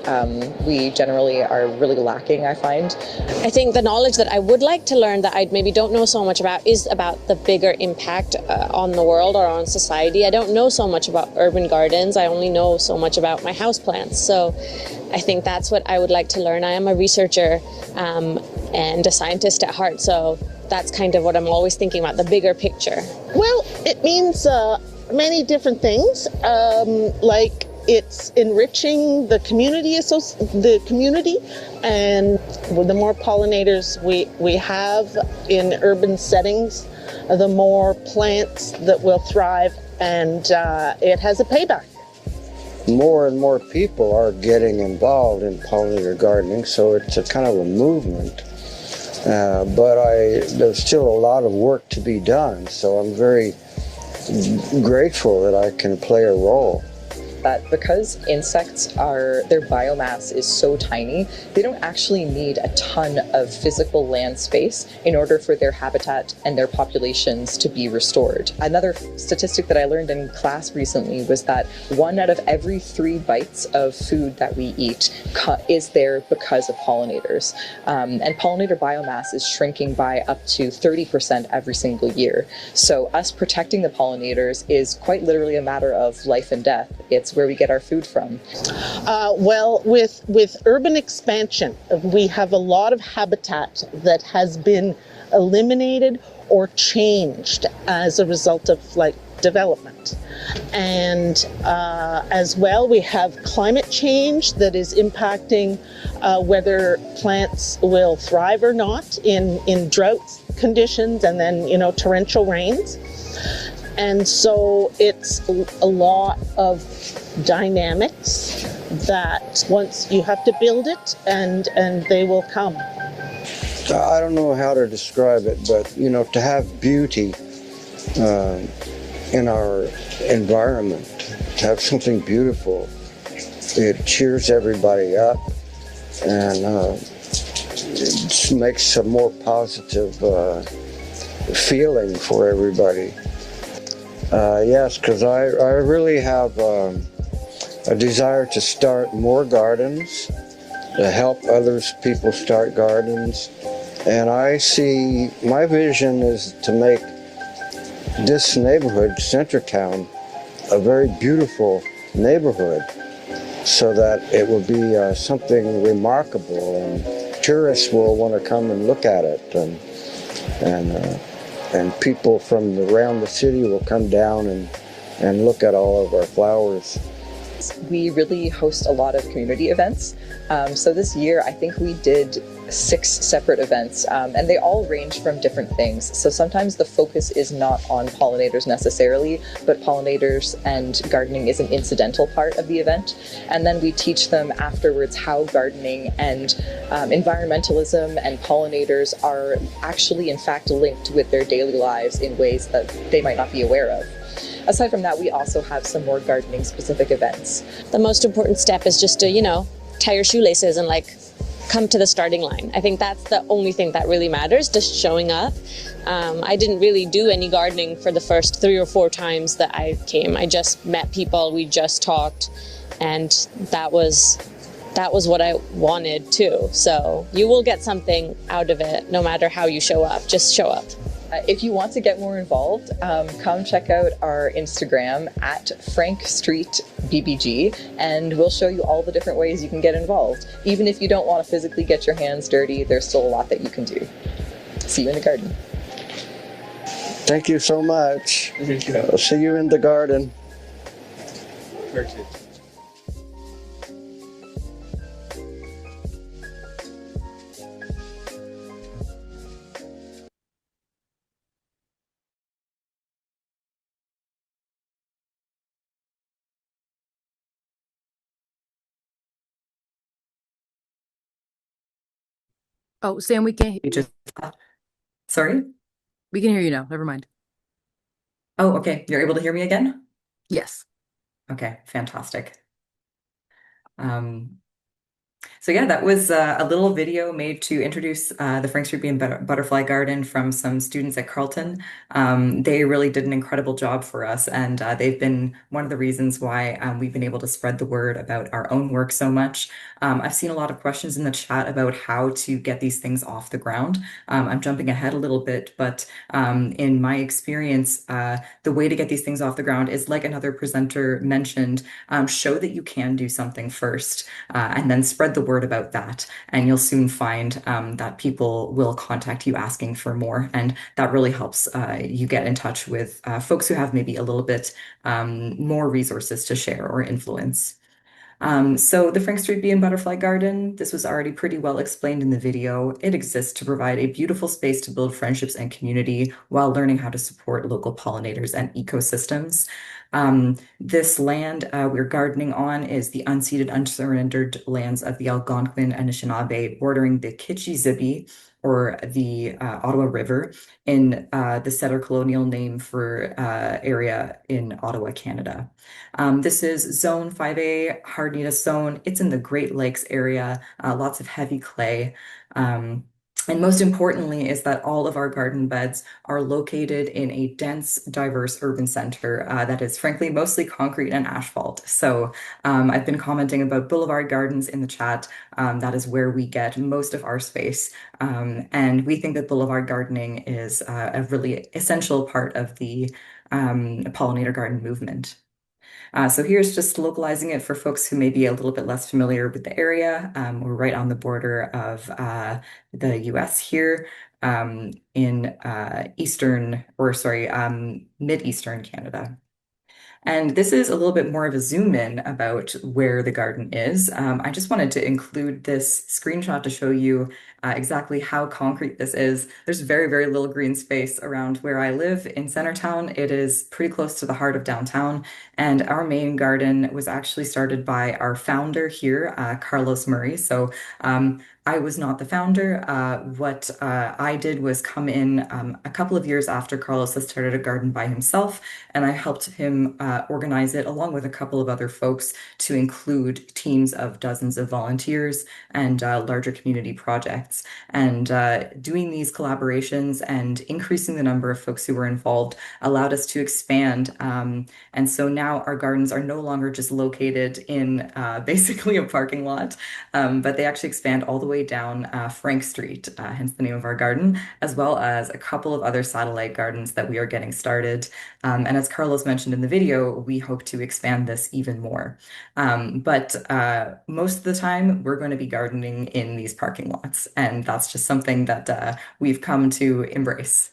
we generally are really lacking, I find. I think the knowledge that I would like to learn that I maybe don't know so much about is about the bigger impact on the world or on society. I don't know so much about urban gardens. I only know so much about my houseplants. So I think that's what I would like to learn. I am a researcher and a scientist at heart, so that's kind of what I'm always thinking about, the bigger picture. Well, it means many different things, like it's enriching the community, and the more pollinators we have in urban settings, the more plants that will thrive, and it has a payback. More and more people are getting involved in pollinator gardening, so it's a kind of a movement. But there's still a lot of work to be done, so I'm very grateful that I can play a role. That because insects their biomass is so tiny, they don't actually need a ton of physical land space in order for their habitat and their populations to be restored. Another statistic that I learned in class recently was that 1 out of every 3 bites of food that we eat is there because of pollinators. And pollinator biomass is shrinking by up to 30% every single year. So us protecting the pollinators is quite literally a matter of life and death. It's where we get our food from. Well, with urban expansion, we have a lot of habitat that has been eliminated or changed as a result of development. And as well, we have climate change that is impacting whether plants will thrive or not in drought conditions and then, torrential rains. And so it's a lot of dynamics that once you have to build it and they will come. I don't know how to describe it, but to have beauty in our environment, to have something beautiful, it cheers everybody up and it makes a more positive feeling for everybody. Yes, because I really have a desire to start more gardens, to help people start gardens. And I see, my vision is to make this neighborhood, Centertown, a very beautiful neighborhood so that it will be something remarkable and tourists will want to come and look at it. And people from around the city will come down and look at all of our flowers. We really host a lot of community events. So this year, I think we did 6 separate events, and they all range from different things. So sometimes the focus is not on pollinators necessarily, but pollinators and gardening is an incidental part of the event. And then we teach them afterwards how gardening and environmentalism and pollinators are actually in fact linked with their daily lives in ways that they might not be aware of. Aside from that, we also have some more gardening specific events. The most important step is just to, tie your shoelaces and come to the starting line. I think that's the only thing that really matters, just showing up. I didn't really do any gardening for the first 3 or 4 times that I came. I just met people, we just talked, and that was what I wanted too. So you will get something out of it no matter how you show up. Just show up. If you want to get more involved, come check out our Instagram at Frank Street BBG, and we'll show you all the different ways you can get involved. Even if you don't want to physically get your hands dirty, there's still a lot that you can do. See you in the garden. Thank you so much. I'll see you in the garden. Perfect. Oh, Sam, we can't. You just, sorry? We can hear you now. Never mind. Oh, okay. You're able to hear me again? Yes. Okay, fantastic. Um, So yeah, that was a little video made to introduce the Frank Street Bee and Butterfly Garden from some students at Carleton. They really did an incredible job for us, and they've been one of the reasons why we've been able to spread the word about our own work so much. I've seen a lot of questions in the chat about how to get these things off the ground. I'm jumping ahead a little bit, but in my experience, the way to get these things off the ground is, like another presenter mentioned, show that you can do something first, and then spread the word about that. And you'll soon find that people will contact you asking for more. And that really helps you get in touch with folks who have maybe a little bit more resources to share or influence. So the Frank Street Bee and Butterfly Garden, this was already pretty well explained in the video. It exists to provide a beautiful space to build friendships and community while learning how to support local pollinators and ecosystems. This land we're gardening on is the unceded, unsurrendered lands of the Algonquin and Anishinaabe, bordering the Kitchie-Zibi, or the Ottawa River, in the settler colonial name for area in Ottawa, Canada. This is Zone 5A, hard needle zone. It's in the Great Lakes area, lots of heavy clay. And most importantly is that all of our garden beds are located in a dense, diverse urban center that is frankly mostly concrete and asphalt. So I've been commenting about boulevard gardens in the chat. That is where we get most of our space. And we think that boulevard gardening is a really essential part of the pollinator garden movement. So here's just localizing it for folks who may be a little bit less familiar with the area. We're right on the border of the US here, in mid-eastern Canada. And this is a little bit more of a zoom in about where the garden is. I just wanted to include this screenshot to show you exactly how concrete this is. There's very, very little green space around where I live in Centertown. It is pretty close to the heart of downtown. And our main garden was actually started by our founder here, Carlos Murray. So I was not the founder. What I did was come in a couple of years after Carlos had started a garden by himself, and I helped him organize it along with a couple of other folks to include teams of dozens of volunteers and larger community projects. And doing these collaborations and increasing the number of folks who were involved allowed us to expand. And so now our gardens are no longer just located in basically a parking lot, but they actually expand all the way down Frank Street, hence the name of our garden, as well as a couple of other satellite gardens that we are getting started. And as Carlos mentioned in the video, we hope to expand this even more. But most of the time, we're going to be gardening in these parking lots, and that's just something that we've come to embrace.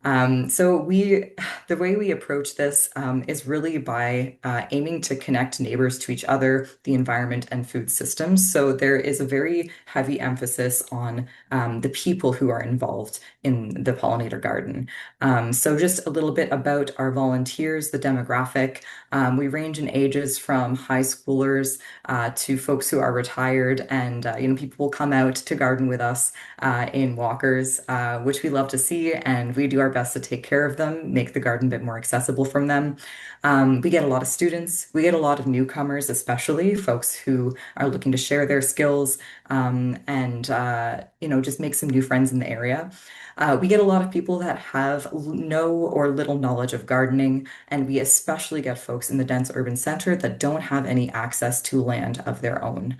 The way we approach this is really by aiming to connect neighbors to each other, the environment, and food systems. So there is a very heavy emphasis on the people who are involved in the pollinator garden. So just a little bit about our volunteers, the demographic. We range in ages from high schoolers to folks who are retired, and people will come out to garden with us in walkers, which we love to see, and we do our best to take care of them, make the garden a bit more accessible from them. We get a lot of students, we get a lot of newcomers, especially folks who are looking to share their skills and just make some new friends in the area. We get a lot of people that have no or little knowledge of gardening, and we especially get folks in the dense urban center that don't have any access to land of their own.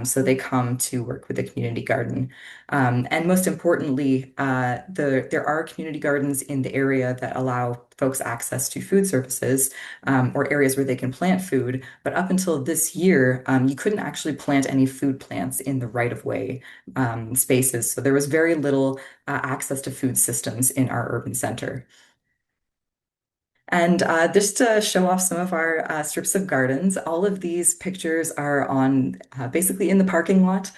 So they come to work with the community garden. And most importantly, there are community gardens in the area that allow folks access to food services or areas where they can plant food. But up until this year, you couldn't actually plant any food plants in the right-of-way spaces. So there was very little access to food systems in our urban center. And just to show off some of our strips of gardens, all of these pictures are on basically in the parking lot.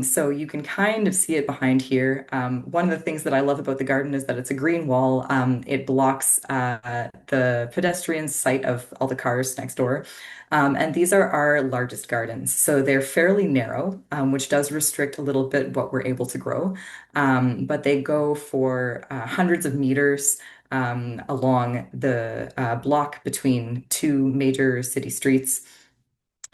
So you can kind of see it behind here. One of the things that I love about the garden is that it's a green wall. It blocks the pedestrian sight of all the cars next door. And these are our largest gardens. So they're fairly narrow, which does restrict a little bit what we're able to grow. But they go for hundreds of meters along the block between two major city streets.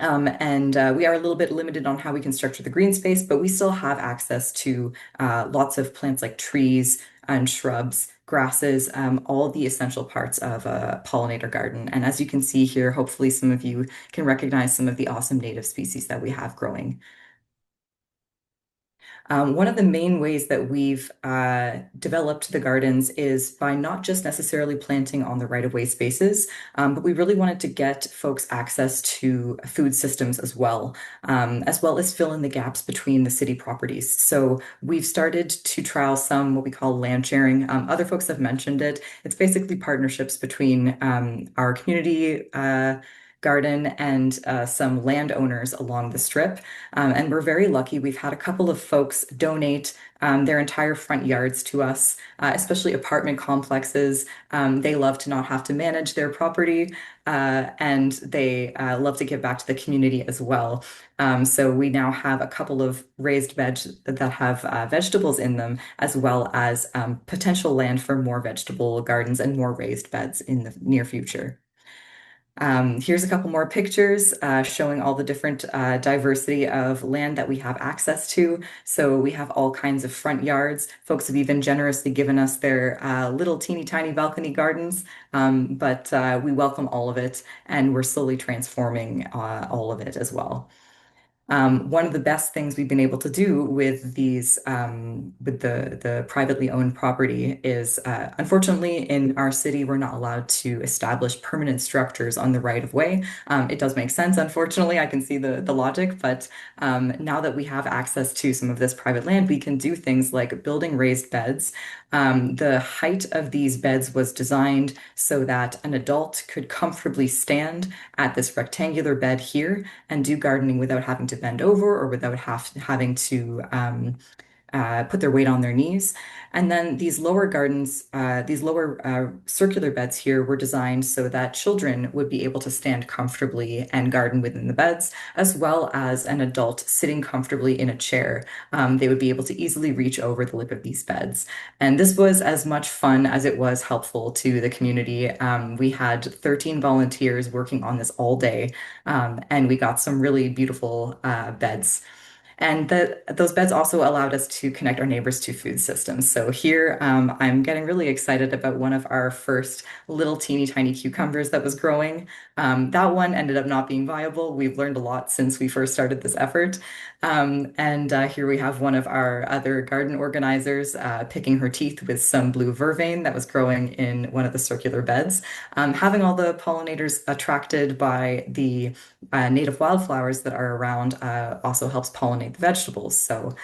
We are a little bit limited on how we can structure the green space, but we still have access to lots of plants like trees and shrubs, grasses, all the essential parts of a pollinator garden. And as you can see here, hopefully some of you can recognize some of the awesome native species that we have growing. One of the main ways that we've developed the gardens is by not just necessarily planting on the right-of-way spaces, but we really wanted to get folks access to food systems as well as fill in the gaps between the city properties. So we've started to trial some what we call land sharing. Other folks have mentioned it. It's basically partnerships between our community garden and some landowners along the strip. And we're very lucky. We've had a couple of folks donate their entire front yards to us, especially apartment complexes. They love to not have to manage their property, and they love to give back to the community as well. So we now have a couple of raised beds that have vegetables in them, as well as potential land for more vegetable gardens and more raised beds in the near future. Here's a couple more pictures showing all the different diversity of land that we have access to. So we have all kinds of front yards. Folks have even generously given us their little teeny tiny balcony gardens, but we welcome all of it, and we're slowly transforming all of it as well. One of the best things we've been able to do with these, with the privately owned property is, unfortunately, in our city, we're not allowed to establish permanent structures on the right of way. It does make sense, unfortunately, I can see the logic, but now that we have access to some of this private land, we can do things like building raised beds. The height of these beds was designed so that an adult could comfortably stand at this rectangular bed here and do gardening without having to bend over or without having to put their weight on their knees. And then these lower gardens, these lower circular beds here were designed so that children would be able to stand comfortably and garden within the beds, as well as an adult sitting comfortably in a chair. They would be able to easily reach over the lip of these beds. And this was as much fun as it was helpful to the community. We had 13 volunteers working on this all day, and we got some really beautiful beds. And those beds also allowed us to connect our neighbors to food systems. So here, I'm getting really excited about one of our first little teeny tiny cucumbers that was growing. That one ended up not being viable. We've learned a lot since we first started this effort. Here we have one of our other garden organizers picking her teeth with some blue vervain that was growing in one of the circular beds. Having all the pollinators attracted by the native wildflowers that are around also helps pollinate the vegetables. So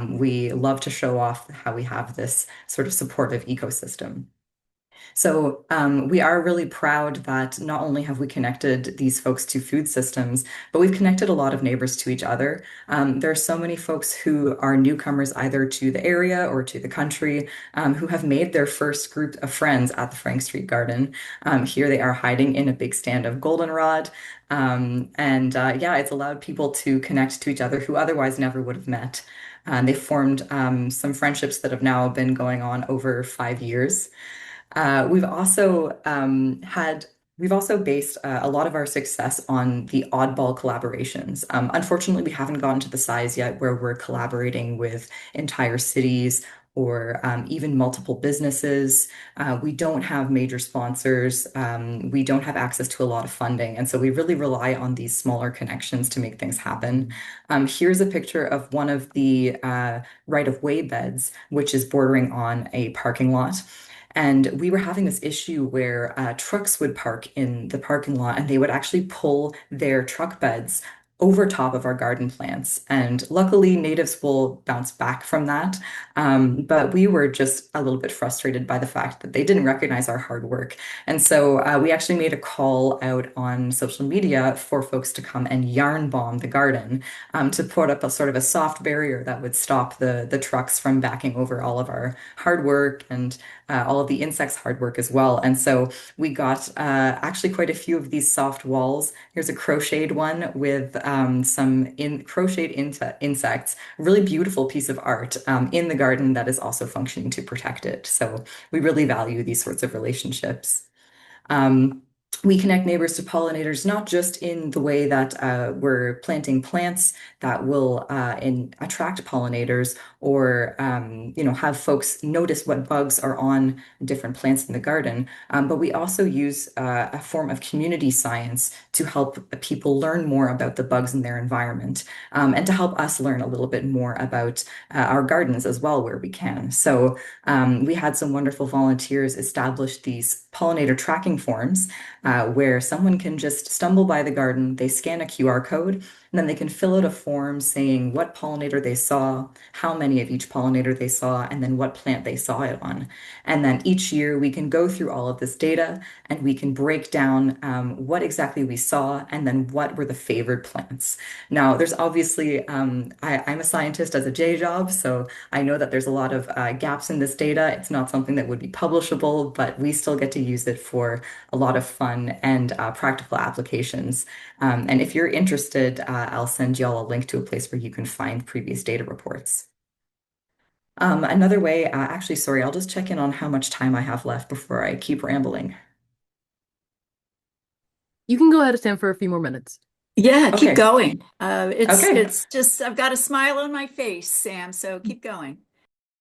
we love to show off how we have this sort of supportive ecosystem. So we are really proud that not only have we connected these folks to food systems, but we've connected a lot of neighbors to each other. There are so many folks who are newcomers either to the area or to the country who have made their first group of friends at the Frank Street Garden. Here they are hiding in a big stand of goldenrod. Yeah, it's allowed people to connect to each other who otherwise never would have met. They formed some friendships that have now been going on over 5 years. We've also we've also based a lot of our success on the oddball collaborations. Unfortunately, we haven't gotten to the size yet where we're collaborating with entire cities or even multiple businesses. We don't have major sponsors. We don't have access to a lot of funding. And so we really rely on these smaller connections to make things happen. Here's a picture of one of the right-of-way beds, which is bordering on a parking lot. And we were having this issue where trucks would park in the parking lot and they would actually pull their truck beds over top of our garden plants. And luckily, natives will bounce back from that. But we were just a little bit frustrated by the fact that they didn't recognize our hard work. And so we actually made a call out on social media for folks to come and yarn bomb the garden to put up a sort of a soft barrier that would stop the trucks from backing over all of our hard work and all of the insects' hard work as well. And so we got actually quite a few of these soft walls. Here's a crocheted one with some crocheted insects. Really beautiful piece of art in the garden that is also functioning to protect it. So we really value these sorts of relationships. Um, we connect neighbors to pollinators, not just in the way that we're planting plants that will attract pollinators or have folks notice what bugs are on different plants in the garden, but we also use a form of community science to help people learn more about the bugs in their environment and to help us learn a little bit more about our gardens as well where we can. So we had some wonderful volunteers establish these pollinator tracking forms where someone can just stumble by the garden, they scan a QR code, and then they can fill out a form saying what pollinator they saw, how many of each pollinator they saw, and then what plant they saw it on. And then each year we can go through all of this data and we can break down what exactly we saw and then what were the favored plants. Now, there's obviously, I'm a scientist as a day job, so I know that there's a lot of gaps in this data. It's not something that would be publishable, but we still get to use it for a lot of fun and practical applications. And if you're interested, I'll send y'all a link to a place where you can find previous data reports. Another way, actually, sorry, I'll just check in on how much time I have left before I keep rambling. You can go ahead, Sam, for a few more minutes. Yeah, keep Okay. going. Okay. It's just I've got a smile on my face, Sam, so keep going.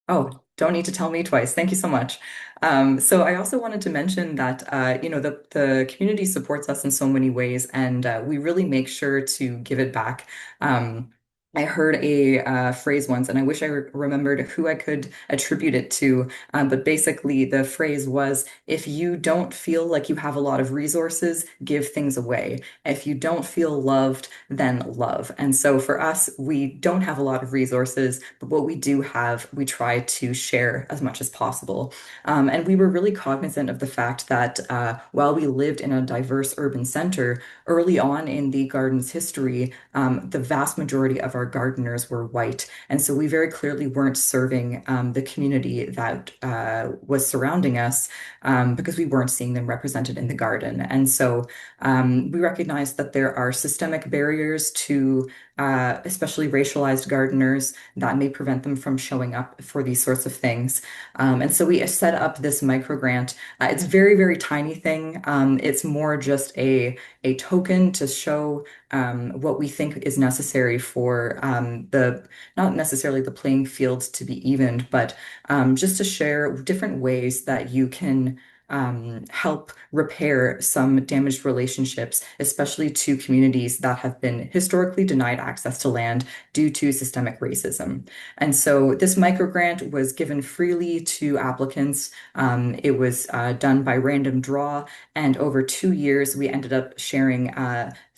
Oh, don't need to tell me twice. Thank you so much. So I also wanted to mention that the community supports us in so many ways, and we really make sure to give it back. I heard a phrase once, and I wish I remembered who I could attribute it to. But basically, the phrase was, if you don't feel like you have a lot of resources, give things away. If you don't feel loved, then love. And so for us, we don't have a lot of resources, but what we do have, we try to share as much as possible. And we were really cognizant of the fact that while we lived in a diverse urban center, early on in the garden's history, the vast majority of our gardeners were white. And so we very clearly weren't serving the community that was surrounding us because we weren't seeing them represented in the garden. And so we recognize that there are systemic barriers to especially racialized gardeners that may prevent them from showing up for these sorts of things. And so we set up this micro grant. It's a very, very tiny thing. It's more just a token to show what we think is necessary for not necessarily the playing field to be evened, but just to share different ways that you can help repair some damaged relationships, especially to communities that have been historically denied access to land due to systemic racism. And so this microgrant was given freely to applicants. It was done by random draw, and over 2 years, we ended up sharing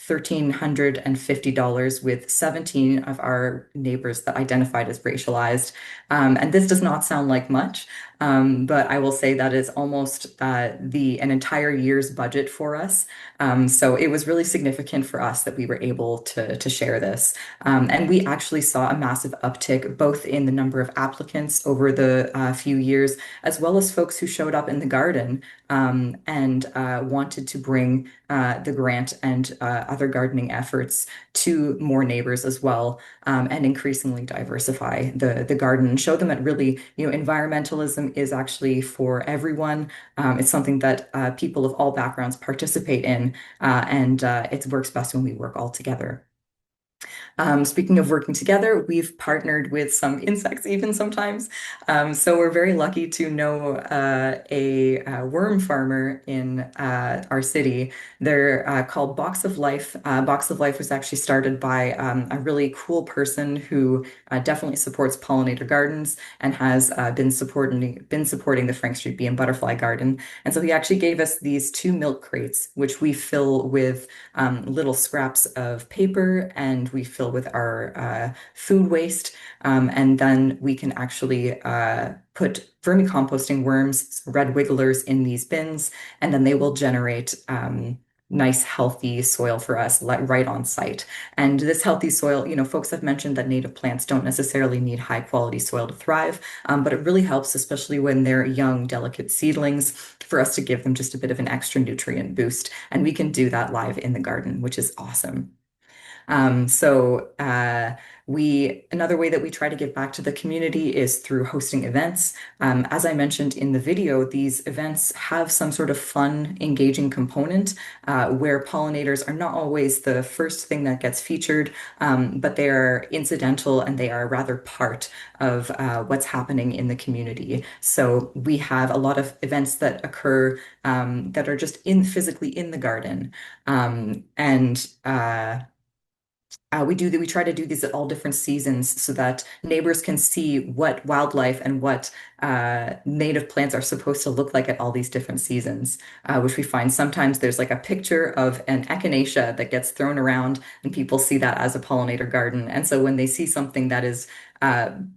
$1,350 with 17 of our neighbors that identified as racialized. And this does not sound like much, but I will say that is almost an entire year's budget for us. So it was really significant for us that we were able to share this. And we actually saw a massive uptick both in the number of applicants over the few years, as well as folks who showed up in the garden and wanted to bring the grant and other gardening efforts to more neighbors as well, and increasingly diversify the garden and show them that really, environmentalism is actually for everyone. It's something that people of all backgrounds participate in, and it works best when we work all together. Speaking of working together, we've partnered with some insects even sometimes. So we're very lucky to know a worm farmer in our city. They're called Box of Life. Box of Life was actually started by a really cool person who definitely supports pollinator gardens and has been supporting the Frank Street Bee and Butterfly Garden. And so he actually gave us these 2 milk crates, which we fill with little scraps of paper, and we fill with our food waste. And then we can actually put vermicomposting worms, red wigglers, in these bins, and then they will generate nice, healthy soil for us right on site. And this healthy soil, folks have mentioned that native plants don't necessarily need high quality soil to thrive, but it really helps, especially when they're young, delicate seedlings, for us to give them just a bit of an extra nutrient boost. And we can do that live in the garden, which is awesome. So another way that we try to give back to the community is through hosting events. As I mentioned in the video, these events have some sort of fun, engaging component where pollinators are not always the first thing that gets featured, but they are incidental and they are rather part of what's happening in the community. So we have a lot of events that occur that are just physically in the garden. We try to do these at all different seasons so that neighbors can see what wildlife and what native plants are supposed to look like at all these different seasons, which we find sometimes there's like a picture of an echinacea that gets thrown around and people see that as a pollinator garden. And so when they see something that is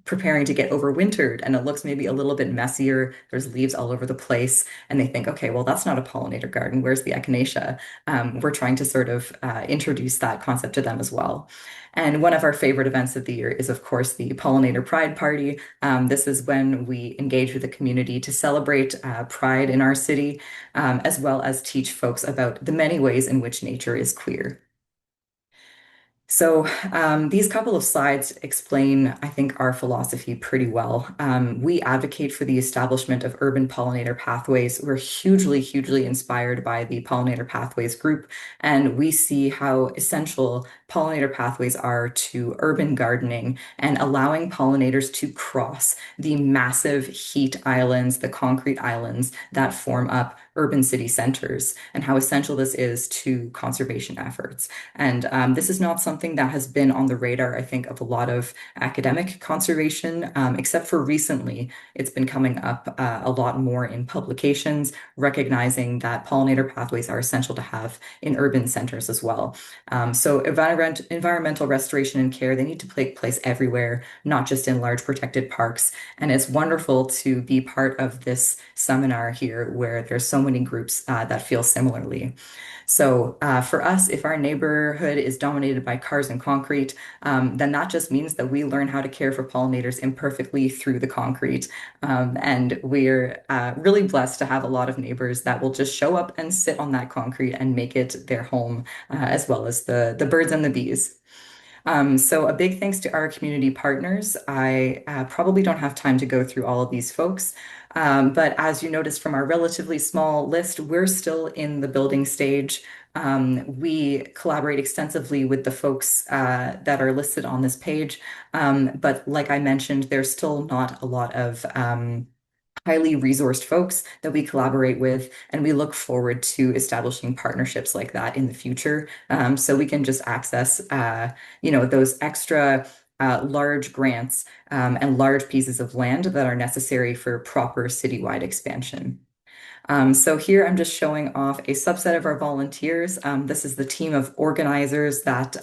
preparing to get overwintered and it looks maybe a little bit messier, there's leaves all over the place, and they think, okay, well, that's not a pollinator garden. Where's the echinacea? We're trying to sort of introduce that concept to them as well. And one of our favorite events of the year is, of course, the Pollinator Pride Party. This is when we engage with the community to celebrate pride in our city, as well as teach folks about the many ways in which nature is queer. So these couple of slides explain, I think, our philosophy pretty well. We advocate for the establishment of urban pollinator pathways. We're hugely, hugely inspired by the Pollinator Pathways group, and we see how essential pollinator pathways are to urban gardening and allowing pollinators to cross the massive heat islands, the concrete islands that form up urban city centers, and how essential this is to conservation efforts. And this is not something that has been on the radar, I think, of a lot of academic conservation, except for recently. It's been coming up a lot more in publications, recognizing that pollinator pathways are essential to have in urban centers as well. So environmental restoration and care, they need to take place everywhere, not just in large protected parks. And it's wonderful to be part of this seminar here where there's so many groups that feel similarly. So for us, if our neighborhood is dominated by cars and concrete, then that just means that we learn how to care for pollinators imperfectly through the concrete. And we're really blessed to have a lot of neighbors that will just show up and sit on that concrete and make it their home, as well as the birds and the bees. So a big thanks to our community partners. I probably don't have time to go through all of these folks, but as you noticed from our relatively small list, we're still in the building stage. We collaborate extensively with the folks that are listed on this page, but like I mentioned, there's still not a lot of highly resourced folks that we collaborate with, and we look forward to establishing partnerships like that in the future, so we can just access, those extra large grants and large pieces of land that are necessary for proper citywide expansion. So here I'm just showing off a subset of our volunteers. This is the team of organizers that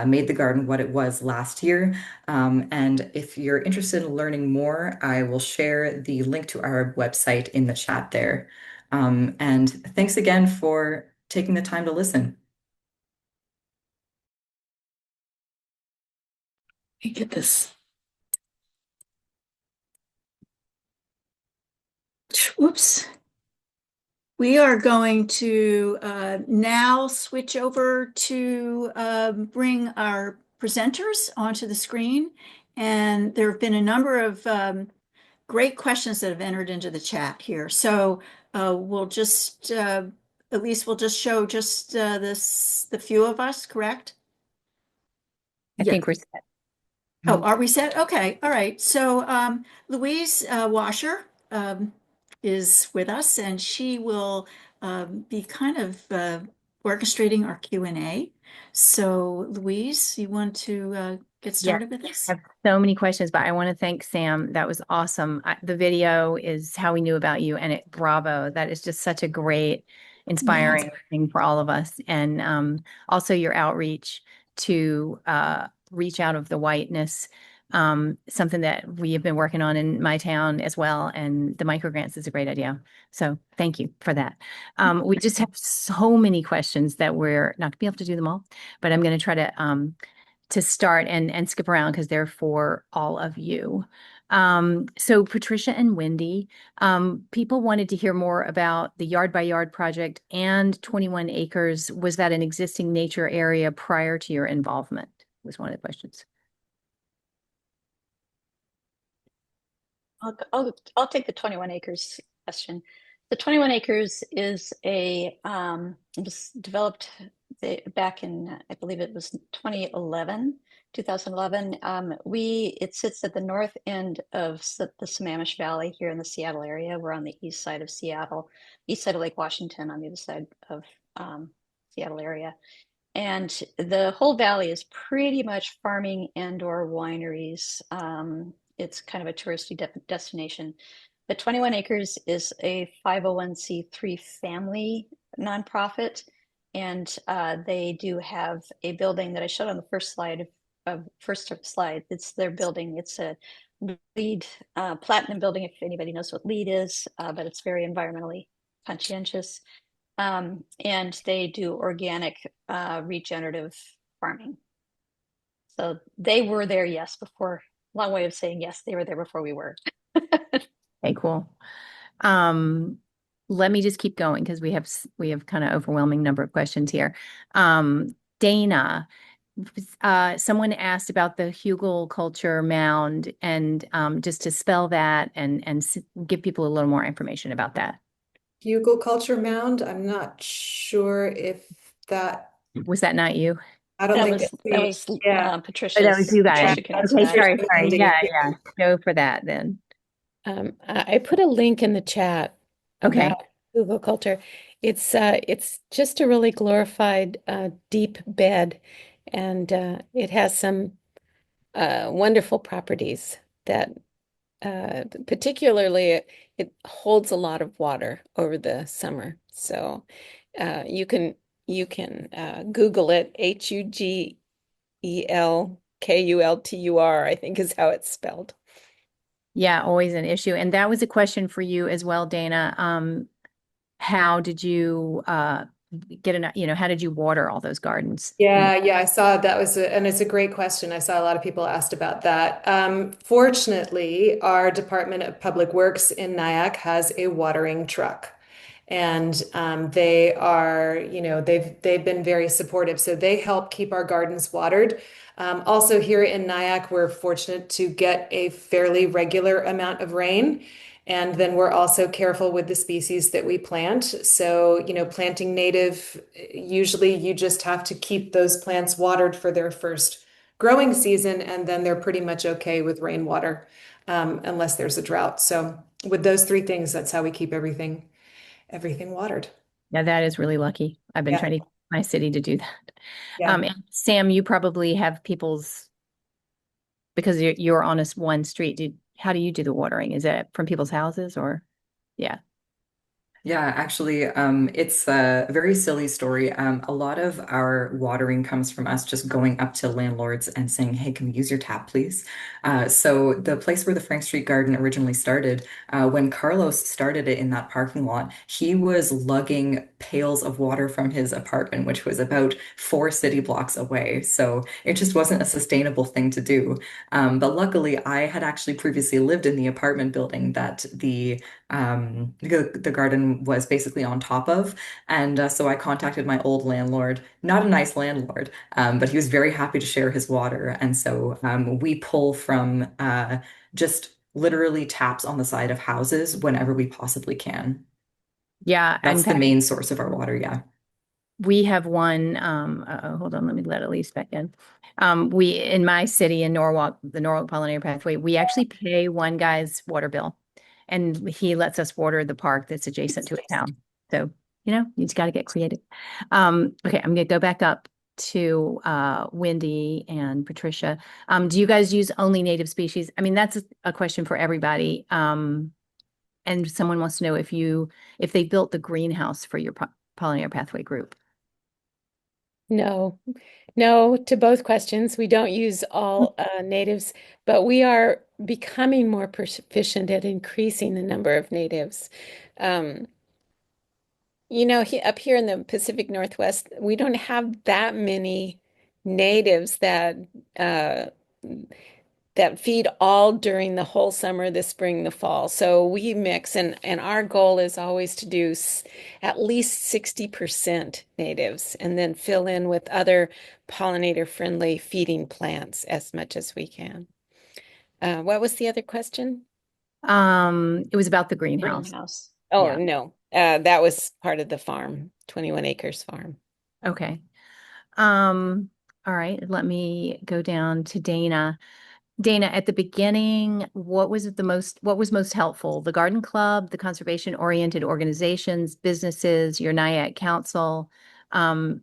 made the garden what it was last year. And if you're interested in learning more, I will share the link to our website in the chat there. And thanks again for taking the time to listen. Let me get this. Whoops. We are going to now switch over to bring our presenters onto the screen. And there have been a number of great questions that have entered into the chat here. So we'll just, at least we'll just show just the few of us, correct? I think we're set. Oh, are we set? Okay, all right. So Louise Washer is with us, and she will be kind of orchestrating our Q&A. So Louise, you want to get started with this? I have so many questions, but I want to thank Sam. That was awesome. The video is how we knew about you, and bravo. That is just such a great, inspiring thing for all of us. And also your outreach to reach out of the whiteness, something that we have been working on in my town as well. And the microgrants is a great idea. So thank you for that. We just have so many questions that we're not going to be able to do them all, but I'm going to try to start and skip around because they're for all of you. So Patricia and Wendy, people wanted to hear more about the Yard by Yard project and 21 acres. Was that an existing nature area prior to your involvement? Was one of the questions. I'll take the 21 acres question. The 21 acres is it was developed back in, I believe it was 2011. It sits at the north end of the Sammamish Valley here in the Seattle area. We're on the east side of Seattle, east side of Lake Washington, on the other side of Seattle area. And the whole valley is pretty much farming and/or wineries. It's kind of a touristy destination. The 21 Acres is a 501c3 family nonprofit, and they do have a building that I showed on the first slide. It's their building. It's a LEED platinum building, if anybody knows what LEED is, but it's very environmentally conscientious. And they do organic regenerative farming. So they were there, yes, before. Long way of saying yes, they were there before we were. Okay, cool. Let me just keep going because we have kind of overwhelming number of questions here. Dana, someone asked about the Hugel culture mound, and just to spell that and give people a little more information about that. Hugel culture mound. I'm not sure if that was that not you. I don't think that was Patricia. That was you guys. Okay, sorry. Yeah, go for that then. I put a link in the chat. Okay. Google culture. It's just a really glorified deep bed, and it has some wonderful properties that particularly it holds a lot of water over the summer. So you can Google it. HUGELKULTUR, I think is how it's spelled. Yeah, always an issue. And that was a question for you as well, Dana. How did you get enough, how did you water all those gardens? Yeah, I saw that and it's a great question. I saw a lot of people asked about that. Fortunately, our Department of Public Works in Nyack has a watering truck. And they are, they've been very supportive. So they help keep our gardens watered. Also here in Nyack, we're fortunate to get a fairly regular amount of rain. And then we're also careful with the species that we plant. So, planting native, usually you just have to keep those plants watered for their first growing season, and then they're pretty much okay with rainwater, unless there's a drought. So with those three things, that's how we keep everything watered. Yeah, that is really lucky. I've been trying to get my city to do that. Yeah. And Sam, you probably have because you're on one street. How do you do the watering? Is it from people's houses or? Yeah. Yeah, actually, it's a very silly story. A lot of our watering comes from us just going up to landlords and saying, "Hey, can we use your tap, please?" So the place where the Frank Street Garden originally started, when Carlos started it in that parking lot, he was lugging pails of water from his apartment, which was about 4 city blocks away. So it just wasn't a sustainable thing to do. But luckily, I had actually previously lived in the apartment building that the garden was basically on top of. And so I contacted my old landlord, not a nice landlord, but he was very happy to share his water. And so we pull from just literally taps on the side of houses whenever we possibly can. Yeah, in That's the fact, main source of our water. Yeah. we have one, hold on, let me let Elise back in. We, in my city in Norwalk, the Norwalk Pollinator Pathway, we actually pay one guy's water bill and he lets us water the park that's adjacent to a town. So, you just got to get creative. Okay, I'm gonna go back up to Wendy and Patricia. Do you guys use only native species? I mean, that's a question for everybody. And someone wants to know if they built the greenhouse for your Pollinator Pathway group. No, no to both questions. We don't use all natives, but we are becoming more proficient at increasing the number of natives. Um, up here in the Pacific Northwest, we don't have that many natives uh, that feed all during the whole summer, the spring, the fall. So we mix, and our goal is always to do at least 60% natives and then fill in with other pollinator-friendly feeding plants as much as we can. What was the other question? It was about the greenhouse. Greenhouse. Oh, Yeah. no, that was part of the farm, 21 acres farm. Okay. All right, let me go down to Dana. Dana, at the beginning, what was most helpful? The garden club, the conservation-oriented organizations, businesses, your Nyack council?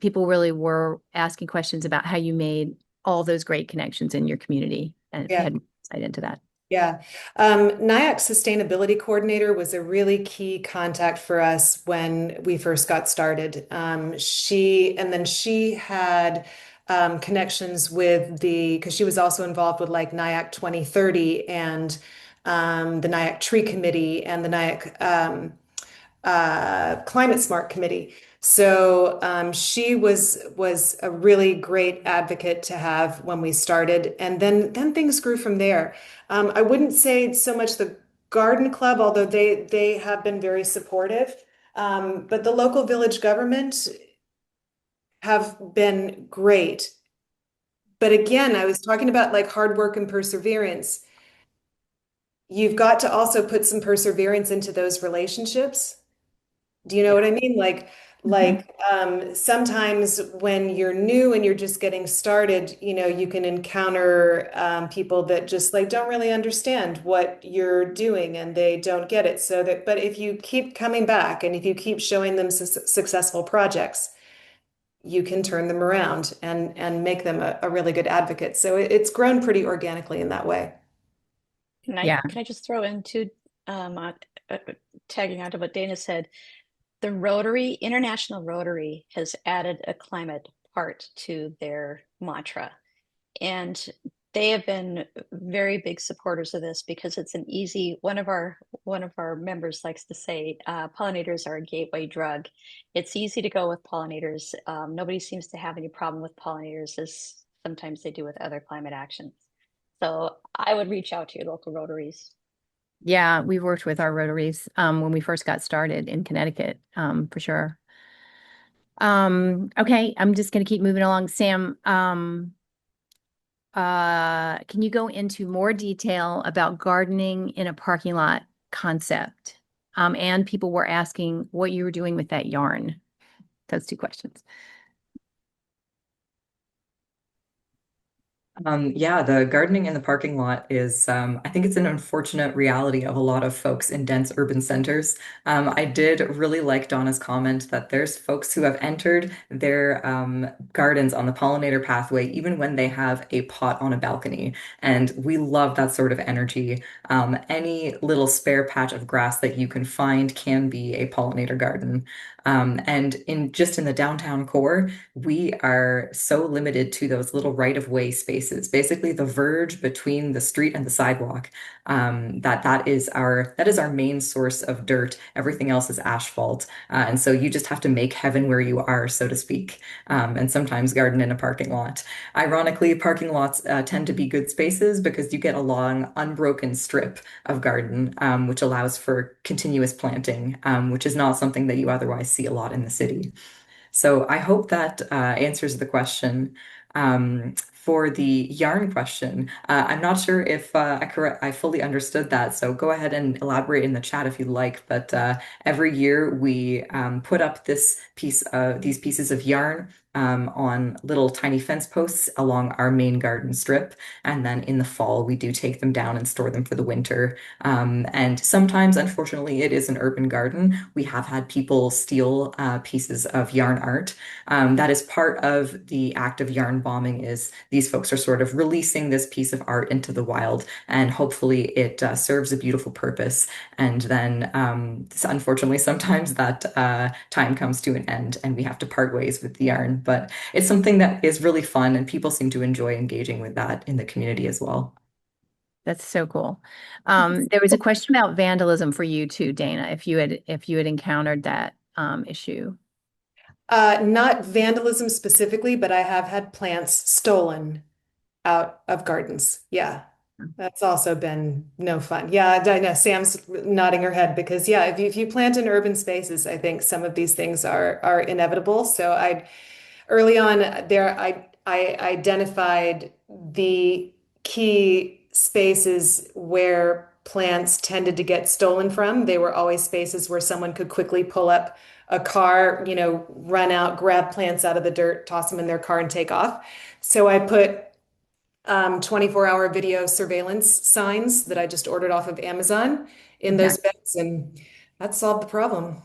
People really were asking questions about how you made all those great connections in your community, and if you Yeah. had insight into that. Yeah. Nyack Sustainability Coordinator was a really key contact for us when we first got started. She had connections with because she was also involved with like Nyack 2030 and the Nyack Tree Committee and the Nyack Climate Smart Committee. So she was a really great advocate to have when we started, and then things grew from there. I wouldn't say so much the garden club, although they have been very supportive, but the local village government have been great. But again, I was talking about like hard work and perseverance. You've got to also put some perseverance into those relationships. Do you know what I mean? Sometimes when you're new and you're just getting started, you can encounter people that just like don't really understand what you're doing and they don't get it. But if you keep coming back and if you keep showing them successful projects, you can turn them around and make them a really good advocate. So it's grown pretty organically in that way. Yeah. Can I just throw in too, tagging onto what Dana said? The International Rotary has added a climate part to their mantra. And they have been very big supporters of this because it's an easy, one of our members likes to say, pollinators are a gateway drug. It's easy to go with pollinators. Nobody seems to have any problem with pollinators as sometimes they do with other climate actions. So I would reach out to your local Rotaries. Yeah, we worked with our Rotaries when we first got started in Connecticut, for sure. Okay, I'm just going to keep moving along. Sam, can you go into more detail about gardening in a parking lot concept? And people were asking what you were doing with that yarn. Those two questions. Yeah, the gardening in the parking lot is, I think it's an unfortunate reality of a lot of folks in dense urban centers. I did really like Donna's comment that there's folks who have entered their gardens on the pollinator pathway, even when they have a pot on a balcony. And we love that sort of energy. Any little spare patch of grass that you can find can be a pollinator garden. And in just in the downtown core, we are so limited to those little right-of-way spaces, basically the verge between the street and the sidewalk. That is our main source of dirt. Everything else is asphalt, and so you just have to make heaven where you are, so to speak. And sometimes garden in a parking lot. Ironically, parking lots tend to be good spaces because you get a long, unbroken strip of garden, which allows for continuous planting, which is not something that you otherwise see a lot in the city. So I hope that answers the question. For the yarn question, I'm not sure if I fully understood that. So go ahead and elaborate in the chat if you'd like. But every year we put up these pieces of yarn on little tiny fence posts along our main garden strip. And then in the fall, we do take them down and store them for the winter. And sometimes, unfortunately, it is an urban garden. We have had people steal pieces of yarn art. That is part of the act of yarn bombing is these folks are sort of releasing this piece of art into the wild, and hopefully it serves a beautiful purpose. And then, unfortunately, sometimes that time comes to an end and we have to part ways with the yarn. But it's something that is really fun, and people seem to enjoy engaging with that in the community as well. That's so cool. There was a question about vandalism for you too, Dana, if you had encountered that issue. Not vandalism specifically, but I have had plants stolen out of gardens. Yeah, that's also been no fun. Yeah, I know Sam's nodding her head because yeah, if you plant in urban spaces, I think some of these things are inevitable. So I early on there, I identified the key spaces where plants tended to get stolen from. They were always spaces where someone could quickly pull up a car, run out, grab plants out of the dirt, toss them in their car and take off. So I put 24-hour video surveillance signs that I just ordered off of Amazon in Okay, those beds, and that solved the problem.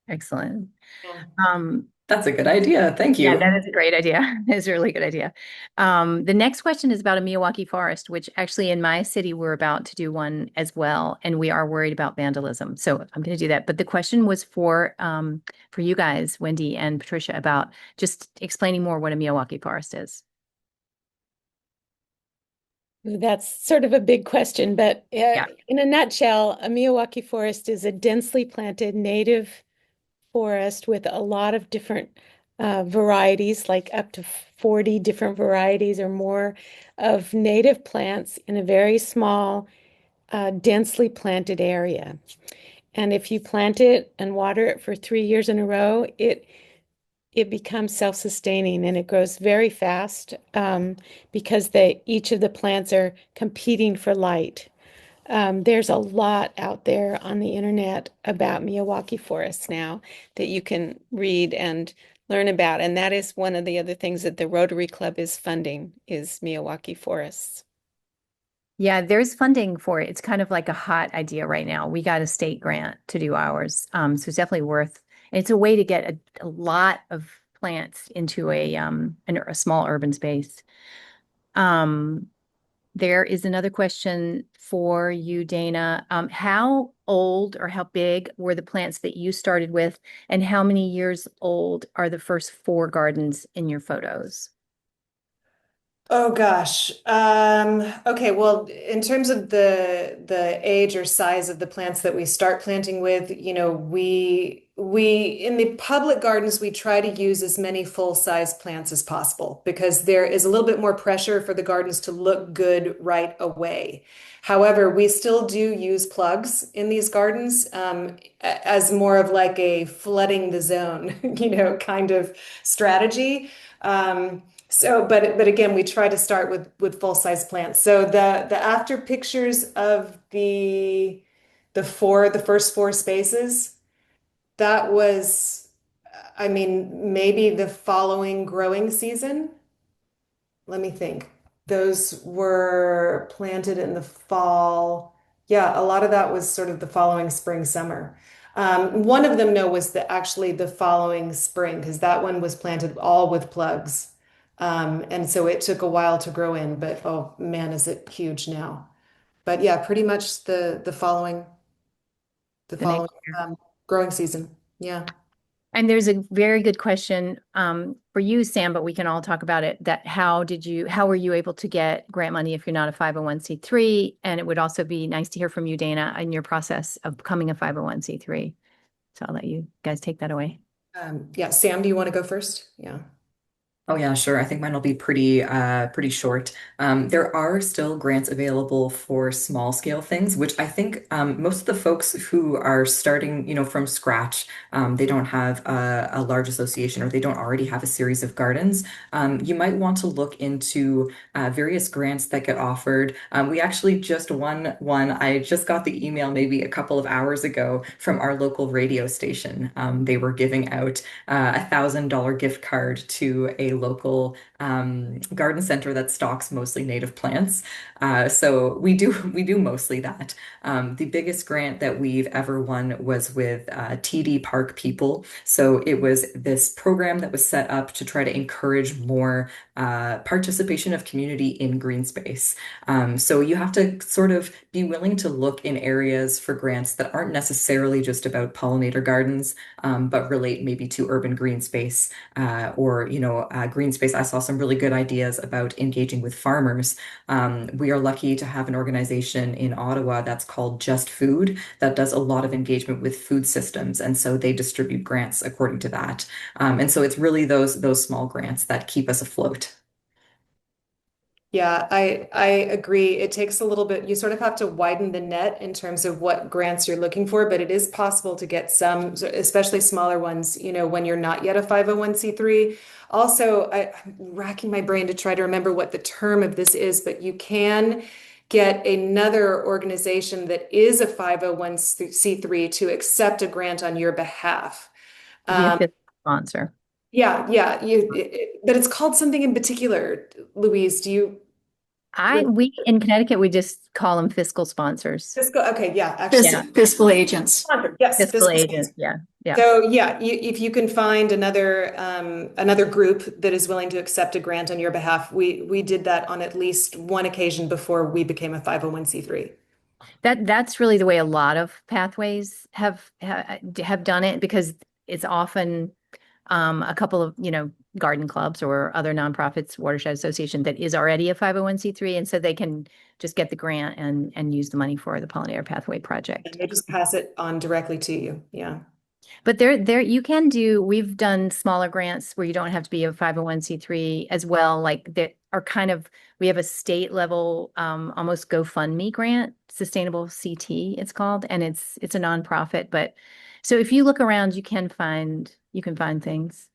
excellent. Yeah. That's a good idea. Thank Yeah, you. that is a great idea. It's a really good idea. The next question is about a Miyawaki forest, which actually in my city we're about to do one as well, and we are worried about vandalism. So I'm going to do that. But the question was for you guys, Wendy and Patricia, about just explaining more what a Miyawaki forest is. That's sort of a big question, but Yeah. in a nutshell, a Miyawaki forest is a densely planted native forest with a lot of different varieties, like up to 40 different varieties or more of native plants in a very small, densely planted area. And if you plant it and water it for 3 years in a row, it becomes self-sustaining and it grows very fast because each of the plants are competing for light. There's a lot out there on the internet about Miyawaki forests now that you can read and learn about. And that is one of the other things that the Rotary Club is funding is Miyawaki forests. Yeah, there's funding for it. It's kind of like a hot idea right now. We got a state grant to do ours. So it's definitely it's a way to get a lot of plants into a small urban space. Um, there is another question for you, Dana. How old or how big were the plants that you started with, and how many years old are the first four gardens in your photos? Oh gosh. Okay, well, in terms of the age or size of the plants that we start planting with, we in the public gardens we try to use as many full-size plants as possible because there is a little bit more pressure for the gardens to look good right away. However, we still do use plugs in these gardens as more of like a flooding the zone, kind of strategy. But again, we try to start with full-size plants. So the after pictures of the first four spaces, that was, I mean, maybe the following growing season. Let me think. those were planted in the fall. Yeah, a lot of that was sort of the following spring, summer. One of them, no, was actually the following spring because that one was planted all with plugs. And so it took a while to grow in, but oh man, is it huge now. But yeah, pretty much the The next following year. growing season. Yeah. And there's a very good question for you, Sam, but we can all talk about it. That how were you able to get grant money if you're not a 501c3? And it would also be nice to hear from you, Dana, in your process of becoming a 501c3. So I'll let you guys take that away. Yeah, Sam, do you want to go first? Yeah. Oh yeah, sure. I think mine will be pretty short. There are still grants available for small scale things, which I think most of the folks who are starting, from scratch, they don't have a large association or they don't already have a series of gardens. You might want to look into various grants that get offered. We actually just won one. I just got the email maybe a couple of hours ago from our local radio station. They were giving out $1,000 gift card to a local garden center that stocks mostly native plants. So we do mostly that. The biggest grant that we've ever won was with TD Park People. So it was this program that was set up to try to encourage more participation of community in green space. So you have to sort of be willing to look in areas for grants that aren't necessarily just about pollinator gardens, but relate maybe to urban green space or green space. I saw some really good ideas about engaging with farmers. We are lucky to have an organization in Ottawa that's called Just Food that does a lot of engagement with food systems, and so they distribute grants according to that. And so it's really those small grants that keep us afloat. Yeah, I agree. It takes a little bit, you sort of have to widen the net in terms of what grants you're looking for, but it is possible to get some, especially smaller ones, when you're not yet a 501c3. Also, I'm racking my brain to try to remember what the term of this is, but you can get another organization that is a 501c3 to accept a grant on your behalf. To be a fifth sponsor. Yeah, but it's called something in particular. Louise, do you? We in Connecticut, we just call them fiscal sponsors. Okay, yeah, actually, Fiscal agents. yes, Fiscal agents, yeah. So yeah, if you can find another group that is willing to accept a grant on your behalf, we did that on at least one occasion before we became a 501c3. That's really the way a lot of pathways have done it, because it's often a couple of, garden clubs or other nonprofits, watershed association that is already a 501c3, and so they can just get the grant and use the money for the Pollinator Pathway project. And they just pass it on directly to you. Yeah. But we've done smaller grants where you don't have to be a 501c3 as well. Like that are we have a state level, almost GoFundMe grant, Sustainable CT it's called, and it's a nonprofit. But so if you look around, you can find things.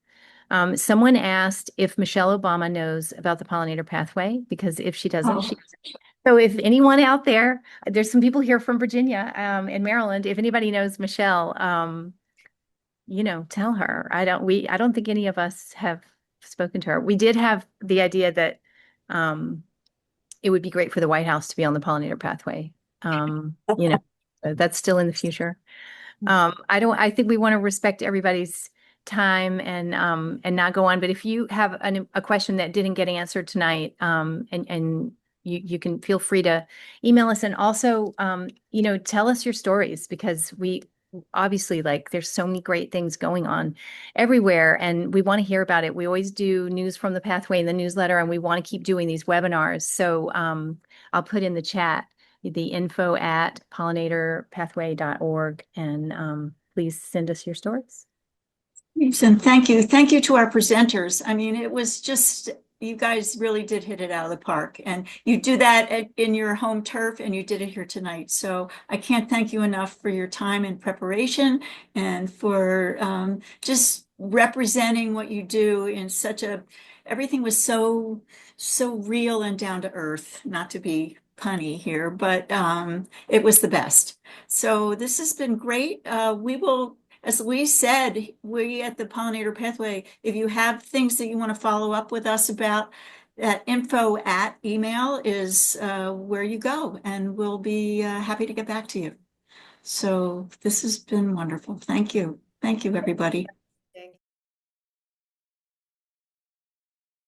Someone asked if Michelle Obama knows about the Pollinator Pathway, because if she doesn't, so if anyone out there's some people here from Virginia, and Maryland, if anybody knows Michelle, tell her. I don't think any of us have spoken to her. We did have the idea that it would be great for the White House to be on the Pollinator Pathway. So that's still in the future. I think we want to respect everybody's time and not go on. But if you have a question that didn't get answered tonight, and you can feel free to email us, and also tell us your stories, because we obviously, there's so many great things going on everywhere, and we want to hear about it. We always do news from the pathway in the newsletter, and we want to keep doing these webinars. So I'll put in the chat the info@pollinatorpathway.org, and please send us your stories. And thank you. Thank you to our presenters. I mean, it was just, you guys really did hit it out of the park, and you do that in your home turf, and you did it here tonight. So I can't thank you enough for your time and preparation, and for just representing what you do in everything was so real and down to earth, not to be punny here, but it was the best. So this has been great. We will, as Louise said, we at the Pollinator Pathway, if you have things that you want to follow up with us about, that info at email is where you go, and we'll be happy to get back to you. So this has been wonderful. Thank you. Thank you, everybody.